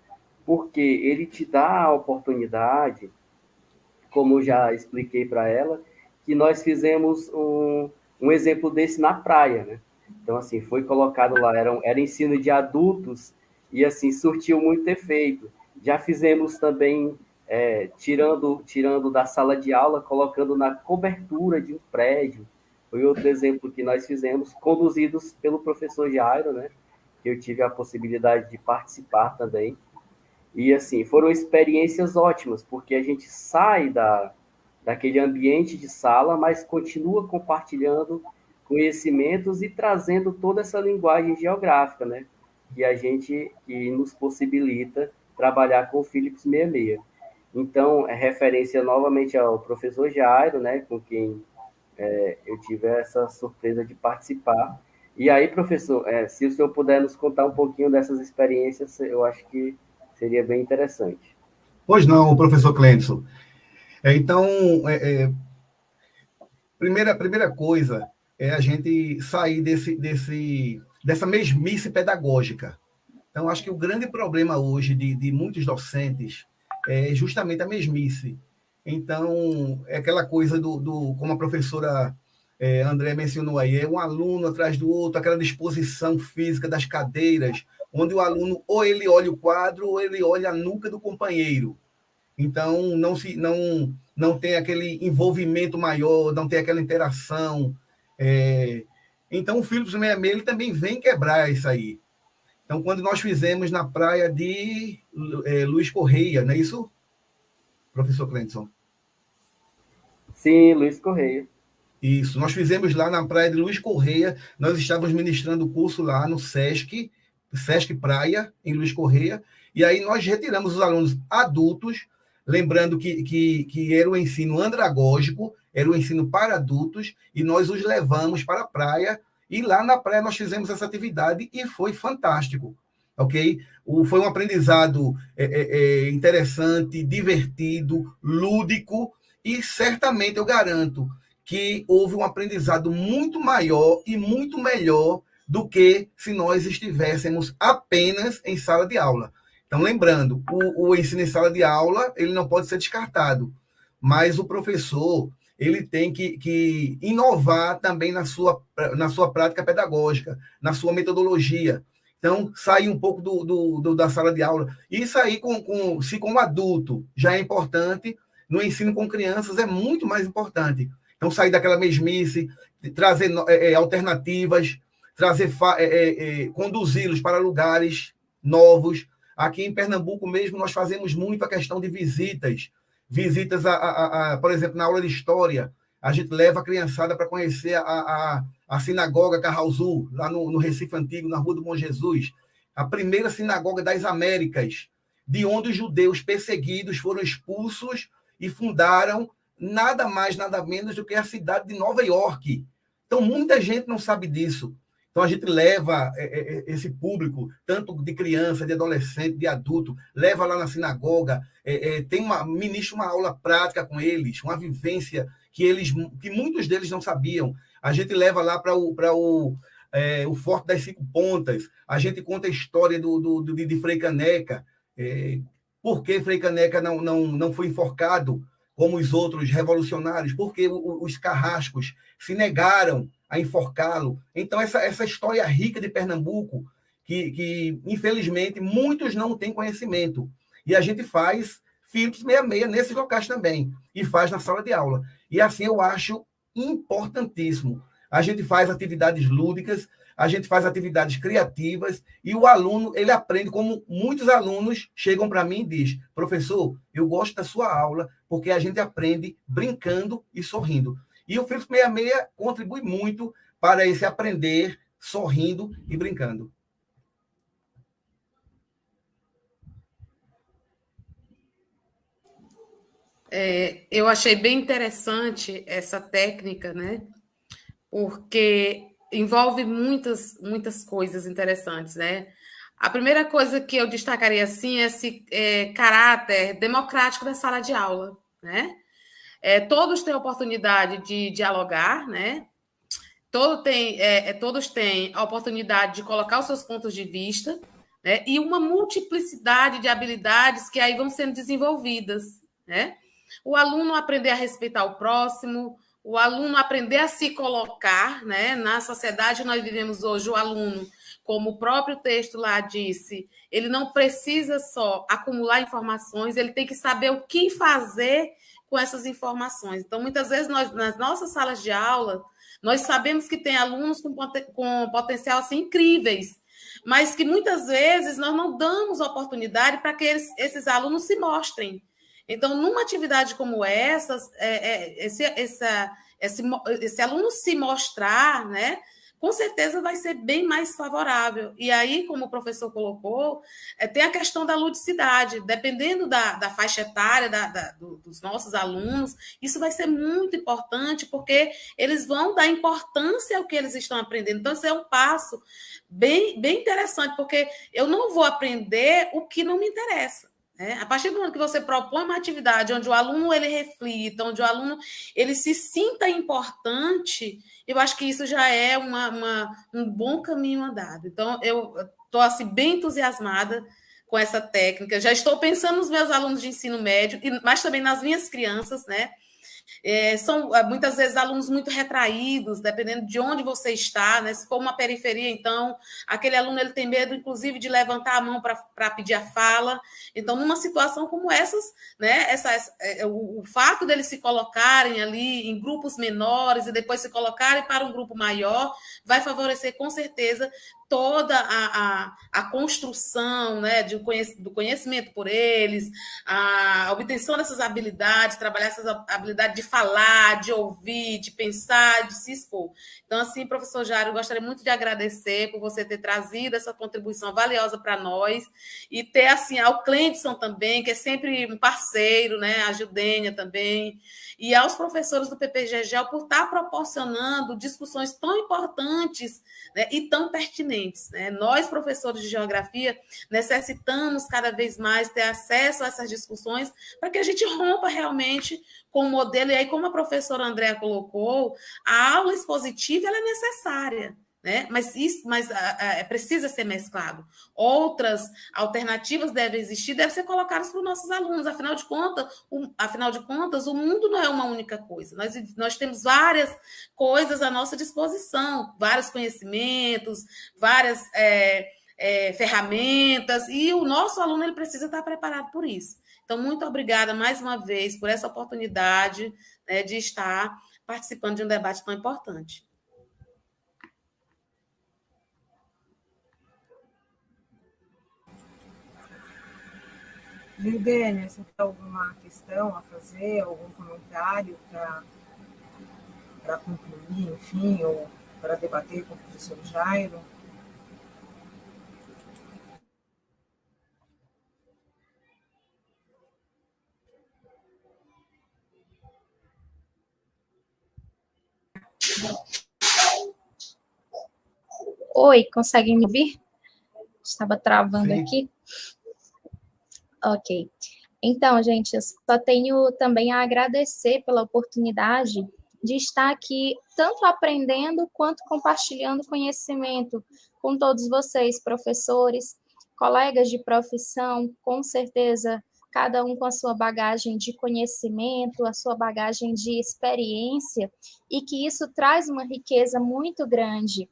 porque ele te dá a oportunidade, como eu já expliquei para ela, que nós fizemos um exemplo desse na praia, né? Então, assim, foi colocado lá, era ensino de adultos, e, assim, surtiu muito efeito. Já fizemos também, tirando da sala de aula, colocando na cobertura de um prédio. Foi outro exemplo que nós fizemos, conduzidos pelo professor Jairo, né? Que eu tive a possibilidade de participar também. E, assim, foram experiências ótimas, porque a gente sai daquele ambiente de sala, mas continua compartilhando conhecimentos e trazendo toda essa linguagem geográfica, né? Que nos possibilita trabalhar com o Philips 66. Então, referência novamente ao professor Jairo, né, com quem eu tive essa surpresa de participar. E aí, professor, se o senhor puder nos contar um pouquinho dessas experiências, eu acho que seria bem interessante. Pois não, professor Cleidson. Então, primeira coisa é a gente sair dessa mesmice pedagógica. Então, acho que o grande problema hoje de muitos docentes é justamente a mesmice. Então, é aquela coisa como a professora André mencionou aí, é um aluno atrás do outro, aquela disposição física das cadeiras, onde o aluno ou ele olha o quadro ou ele olha a nuca do companheiro. Então, não tem aquele envolvimento maior, não tem aquela interação. Então, o Philips 66 ele também vem quebrar isso aí. Então, quando nós fizemos na praia de Luiz Correia, não é isso, professor Cleidson? Sim, Luiz Correia. Isso, nós fizemos lá na praia de Luiz Correia, nós estávamos ministrando o curso lá no Sesc Praia, em Luiz Correia, e aí nós retiramos os alunos adultos, lembrando que era o ensino andragógico, era o ensino para adultos, e nós os levamos para a praia, e lá na praia nós fizemos essa atividade e foi fantástico, ok? Foi um aprendizado interessante, divertido, lúdico, e certamente eu garanto que houve um aprendizado muito maior e muito melhor do que se nós estivéssemos apenas em sala de aula. Então, lembrando, o ensino em sala de aula ele não pode ser descartado, mas o professor ele tem que inovar também na sua prática pedagógica, na sua metodologia. Então, sair um pouco da sala de aula. E sair se com adulto já é importante, no ensino com crianças é muito mais importante. Então, sair daquela mesmice, trazer alternativas, conduzi-los para lugares novos. Aqui em Pernambuco mesmo, nós fazemos muito a questão de visitas, por exemplo, na aula de história, a gente leva a criançada para conhecer a sinagoga Carrauzu, lá no Recife Antigo, na Rua do Bom Jesus, a primeira sinagoga das Américas, de onde os judeus perseguidos foram expulsos e fundaram nada mais, nada menos do que a cidade de Nova York. Então, muita gente não sabe disso. Então, a gente leva esse público, tanto de criança, de adolescente, de adulto, leva lá na sinagoga, ministra uma aula prática com eles, uma vivência que muitos deles não sabiam. A gente leva lá para o Forte das Cinco Pontas, a gente conta a história de Frei Caneca, por que Frei Caneca não foi enforcado como os outros revolucionários, porque os carrascos se negaram a enforcá-lo. Então, essa história rica de Pernambuco, que infelizmente, muitos não têm conhecimento. E a gente faz Philips 66 nesses locais também, e faz na sala de aula. E assim eu acho importantíssimo. A gente faz atividades lúdicas, a gente faz atividades criativas e o aluno, ele aprende, como muitos alunos chegam para mim e diz: professor, eu gosto da sua aula porque a gente aprende brincando e sorrindo. E o Philips 66 contribui muito para esse aprender sorrindo e brincando. Eu achei bem interessante essa técnica, né? Porque envolve muitas coisas interessantes, né? A primeira coisa que eu destacaria assim é esse caráter democrático da sala de aula, né? Todos têm oportunidade de dialogar, né? Todos têm a oportunidade de colocar os seus pontos de vista, né? E uma multiplicidade de habilidades que aí vão sendo desenvolvidas, né? O aluno aprender a respeitar o próximo, o aluno aprender a se colocar, né? Na sociedade nós vivemos hoje, o aluno, como o próprio texto lá disse, ele não precisa só acumular informações, ele tem que saber o que fazer com essas informações. Então, muitas vezes, nós, nas nossas salas de aula, nós sabemos que tem alunos com potencial assim, incríveis, mas que muitas esse nós não damos oportunidade para que esses alunos se mostrem. Então, numa atividade como essa, esse aluno se mostrar, né, com certeza vai ser bem mais favorável. E aí, como o professor colocou, tem a questão da ludicidade. Dependendo da faixa etária dos nossos alunos, isso vai ser muito importante, porque eles vão dar importância ao que eles estão aprendendo. Então, isso é um passo bem interessante, porque eu não vou aprender o que não me interessa. A partir do momento que você propõe uma atividade onde o aluno ele reflita, onde o aluno ele se sinta importante, eu acho que isso já é um bom caminho andado. Então, eu estou assim, bem entusiasmada com essa técnica. Já estou pensando nos meus alunos de ensino médio, mas também nas minhas crianças, né? São muitas vezes alunos muito retraídos, dependendo de onde você está, né? Se for uma periferia, então, aquele aluno ele tem medo, inclusive, de levantar a mão para pedir a fala. Então, numa situação como essas, né? O fato deles se colocarem ali em grupos menores e depois se colocarem para um grupo maior, vai favorecer, com certeza, toda a construção, né, do conhecimento por eles, a obtenção dessas habilidades, trabalhar essas habilidades de falar, de ouvir, de pensar, de se expor. Então, assim, professor Jairo, eu gostaria muito de agradecer por você ter trazido essa contribuição valiosa para nós e ter, assim, ao Cleidson também, que é sempre um parceiro, né, a Gildênia também, e aos professores do PPGGEL por estar proporcionando discussões tão importantes, né, e tão pertinentes, né? Nós, professores de geografia, necessitamos cada vez mais ter acesso a essas discussões para que a gente rompa realmente com o modelo. E aí, como a professora Andréa colocou, a aula expositiva ela é necessária, né? Mas precisa ser mesclado. Outras alternativas devem existir, devem ser colocadas para os nossos alunos. Afinal de contas, o mundo não é uma única coisa. Nós temos várias coisas à nossa disposição, vários conhecimentos, várias ferramentas, e o nosso aluno ele precisa estar preparado por isso. Então, muito obrigada mais uma vez por essa oportunidade, né, de estar participando de um debate tão importante. Gildênia, você tem alguma questão a fazer, algum comentário para concluir, enfim, ou para debater com o professor Jairo? Oi, conseguem me ouvir? Estava travando Sim. Aqui. Ok. Então, gente, eu só tenho também a agradecer pela oportunidade de estar aqui, tanto aprendendo quanto compartilhando conhecimento com todos vocês, professores, colegas de profissão, com certeza, cada um com a sua bagagem de conhecimento, a sua bagagem de experiência, e que isso traz uma riqueza muito grande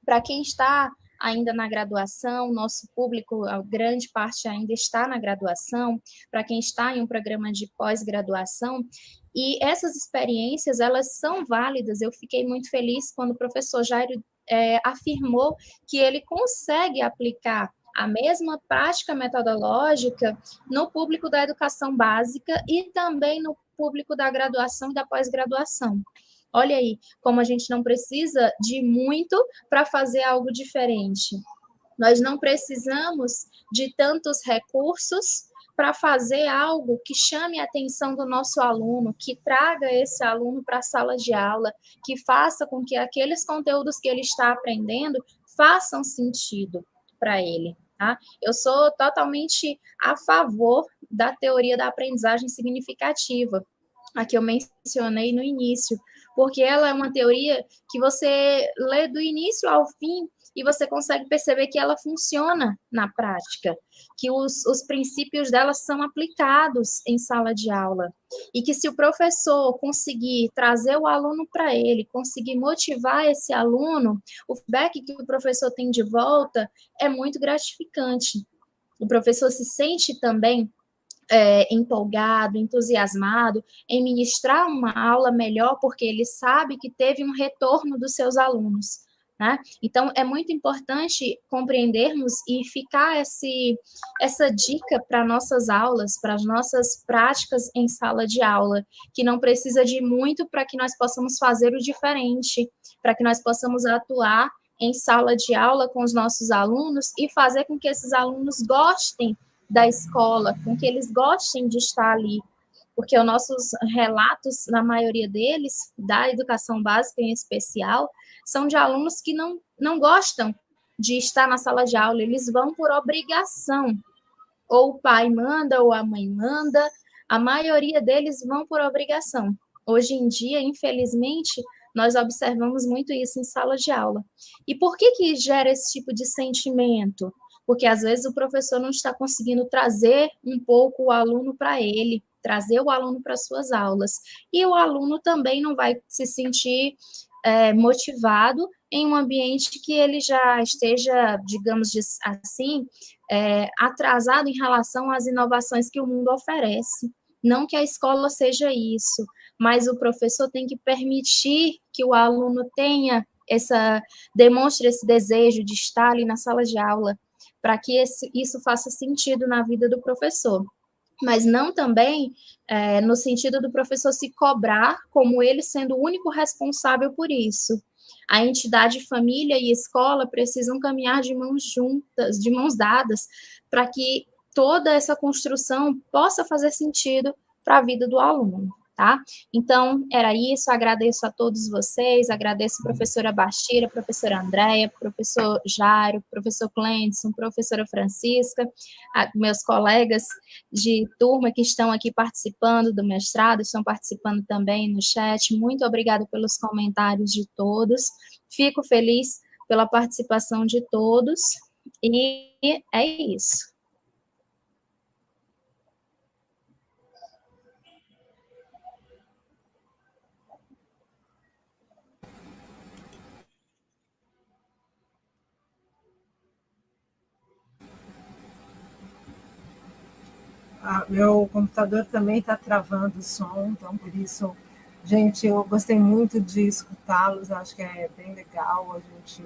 para quem está ainda na graduação, nosso público, a grande parte ainda está na graduação, para quem está em um programa de pós-graduação, e essas experiências, elas são válidas. Eu fiquei muito feliz quando o professor Jairo afirmou que ele consegue aplicar a mesma prática metodológica no público da educação básica e também no público da graduação e da pós-graduação. Olha aí, como a gente não precisa de muito para fazer algo diferente. Nós não precisamos de tantos recursos para fazer algo que chame a atenção do nosso aluno, que traga esse aluno para a sala de aula, que faça com que aqueles conteúdos que ele está aprendendo façam sentido para ele. Tá? Eu sou totalmente a favor da teoria da aprendizagem significativa, a que eu mencionei no início, porque ela é uma teoria que você lê do início ao fim e você consegue perceber que ela funciona na prática, que os princípios dela são aplicados em sala de aula, e que se o professor conseguir trazer o aluno para ele, conseguir motivar esse aluno, o feedback que o professor tem de volta é muito gratificante. O professor se sente também empolgado, entusiasmado em ministrar uma aula melhor, porque ele sabe que teve um retorno dos seus alunos. Né? Então, é muito importante compreendermos e ficar essa dica para nossas aulas, para as nossas práticas em sala de aula, que não precisa de muito para que nós possamos fazer o diferente, para que nós possamos atuar em sala de aula com os nossos alunos e fazer com que esses alunos gostem da escola, com que eles gostem de estar ali, porque os nossos relatos, na maioria deles, da educação básica em especial, são de alunos que não gostam de estar na sala de aula, eles vão por obrigação, ou o pai manda, ou a mãe manda, a maioria deles vão por obrigação. Hoje em dia, infelizmente, nós observamos muito isso em sala de aula. E por que gera esse tipo de sentimento? Porque às vezes o professor não está conseguindo trazer um pouco o aluno para ele, trazer o aluno para suas aulas. E o aluno também não vai se sentir motivado em um ambiente que ele já esteja, digamos assim, atrasado em relação às inovações que o mundo oferece. Não que a escola seja isso, mas o professor tem que permitir que o aluno demonstre esse desejo de estar ali na sala de aula, para que isso faça sentido na vida do professor. Mas não também no sentido do professor se cobrar como ele sendo o único responsável por isso. A entidade família e escola precisam caminhar de mãos juntas, de mãos dadas, para que toda essa construção possa fazer sentido para a vida do aluno. Tá? Então, era isso, agradeço a todos vocês, agradeço a professora Bastira, a professora Andréia, professor Jairo, professor Clendson, professora Francisca, meus colegas de turma que estão aqui participando do mestrado, estão participando também no chat, muito obrigada pelos comentários de todos, fico feliz pela participação de todos, e é isso. Meu computador também está travando o som, então por isso, gente, eu gostei muito de escutá-los, acho que é bem legal a gente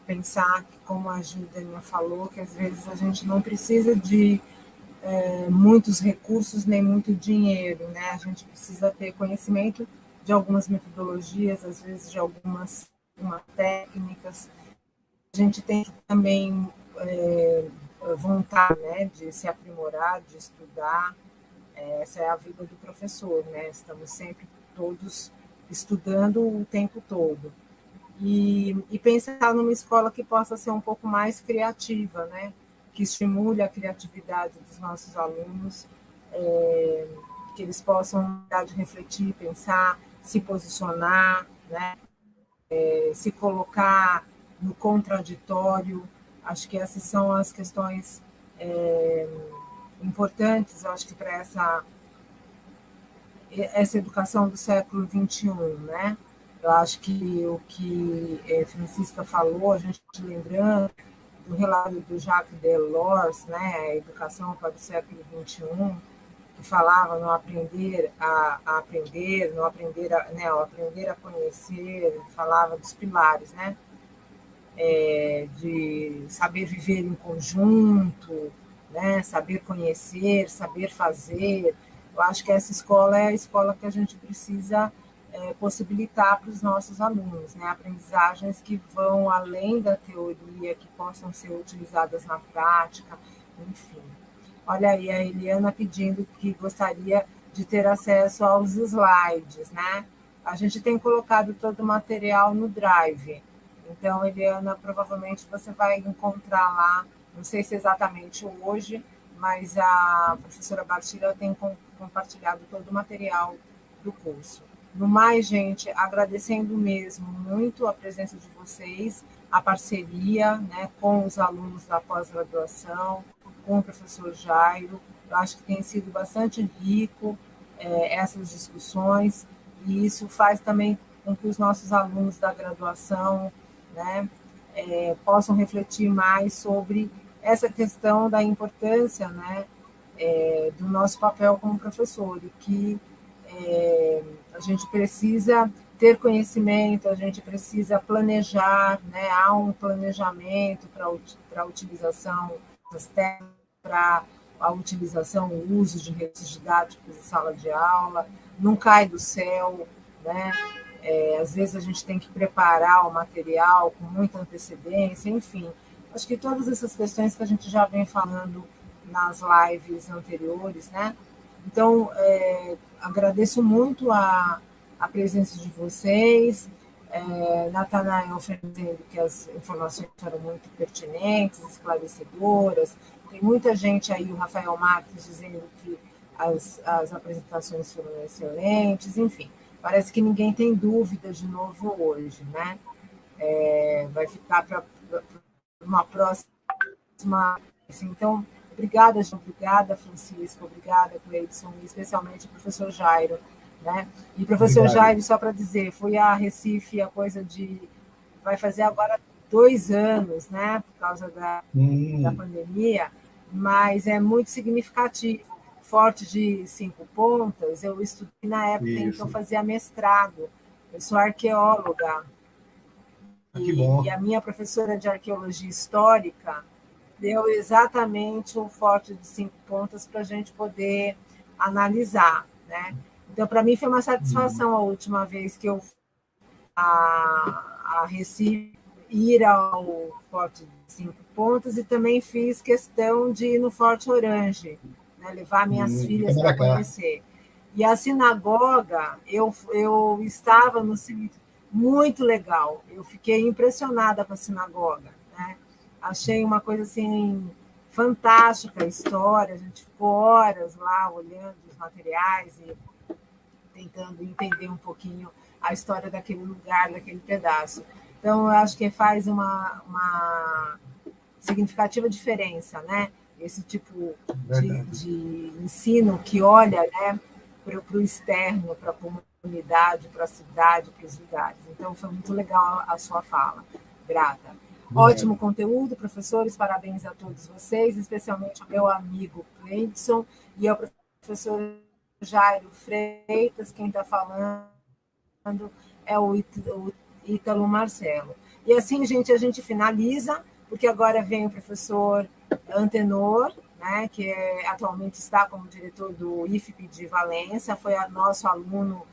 pensar que, como a Juliana falou, que às vezes a gente não precisa de muitos recursos nem muito dinheiro, né? A gente precisa ter conhecimento de algumas metodologias, às vezes de algumas técnicas. A gente tem que também vontade, né, de se aprimorar, de estudar. Essa é a vida do professor, né? Estamos sempre todos estudando o tempo todo. E pensar numa escola que possa ser um pouco mais criativa, né? Que estimule a criatividade dos nossos alunos, que eles possam de refletir, pensar, se posicionar, né? Se colocar no contraditório. Acho que essas são as questões importantes, eu acho que para essa educação do século XXI, né? Eu acho que o que Francisca falou, a gente lembrando do relato do Jacques Delors, né? A educação para o século XXI, que falava no aprender a aprender, no aprender a, né? O aprender a conhecer, falava dos pilares, né? de saber viver em conjunto, né? Saber conhecer, saber fazer. Eu acho que essa escola é a escola que a gente precisa possibilitar para os nossos alunos, né? Aprendizagens que vão além da teoria, que possam ser utilizadas na prática, enfim. Olha aí a Eliana pedindo que gostaria de ter acesso aos slides, né? A gente tem colocado todo o material no Drive. Então, Eliana, provavelmente você vai encontrar lá, não sei se exatamente hoje, mas a professora Bartira tem compartilhado todo o material do curso. No mais, gente, agradecendo mesmo muito a presença de vocês, a parceria, né, com os alunos da pós-graduação, com o professor Jairo. Eu acho que tem sido bastante rico essas discussões, e isso faz também com que os nossos alunos da graduação, né, possam refletir mais sobre essa questão da importância, né, do nosso papel como professor, e que a gente precisa ter conhecimento, a gente precisa planejar, né? Há um planejamento para a utilização das técnicas, para a utilização, o uso de recursos didáticos em sala de aula, não cai do céu, né? Às vezes a gente tem que preparar o material com muita antecedência, enfim. Acho que todas essas questões que a gente já vem falando nas lives anteriores, né? Então, agradeço muito a presença de vocês, Natanael dizendo que as informações foram muito pertinentes, esclarecedoras, tem muita gente aí, o Rafael Marques, dizendo que as apresentações foram excelentes, enfim, parece que ninguém tem dúvida de novo hoje, né? Vai ficar para uma próxima. Então, obrigada, João, obrigada, Francisco, obrigada, Cleidson, e especialmente o professor Jairo, né? E professor Obrigado. Jairo, só para dizer, fui a Recife vai fazer agora 2 anos, né? Por causa da pandemia, mas é muito significativo. Forte de 5 Pontas, eu estudei na época em que eu fazia mestrado, eu sou arqueóloga, e a minha professora de arqueologia histórica deu exatamente um forte de 5 pontas para a gente poder analisar, né? Então, para mim, foi uma satisfação a última vez que eu a Recife ir ao Forte de 5 Pontas, e também fiz questão de ir no Forte Orange, né? Levar minhas filhas para conhecer. E a sinagoga, eu estava no centro, muito legal, eu fiquei impressionada com a sinagoga, né? Achei uma coisa assim fantástica a história, a gente ficou horas lá olhando os materiais e tentando entender um pouquinho a história daquele lugar, daquele pedaço. Então, eu acho que faz uma significativa diferença, né? Esse tipo de ensino que olha, né, para o externo, para a comunidade, para a cidade, para os lugares. Então, foi muito legal a sua fala. Grata. Ótimo conteúdo, professores, parabéns a todos vocês, especialmente ao meu amigo Cleidson e ao professor Jairo Freitas, quem está falando é o Ítalo Marcelo. E assim, gente, a gente finaliza, porque agora vem o professor Antenor, né, que atualmente está como diretor do IFP de Valência, foi nosso aluno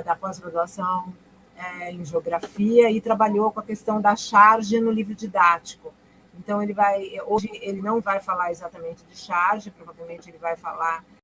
da pós-graduação em geografia e trabalhou com a questão da charge no livro didático. Então, hoje ele não vai falar exatamente de charge, provavelmente ele vai falar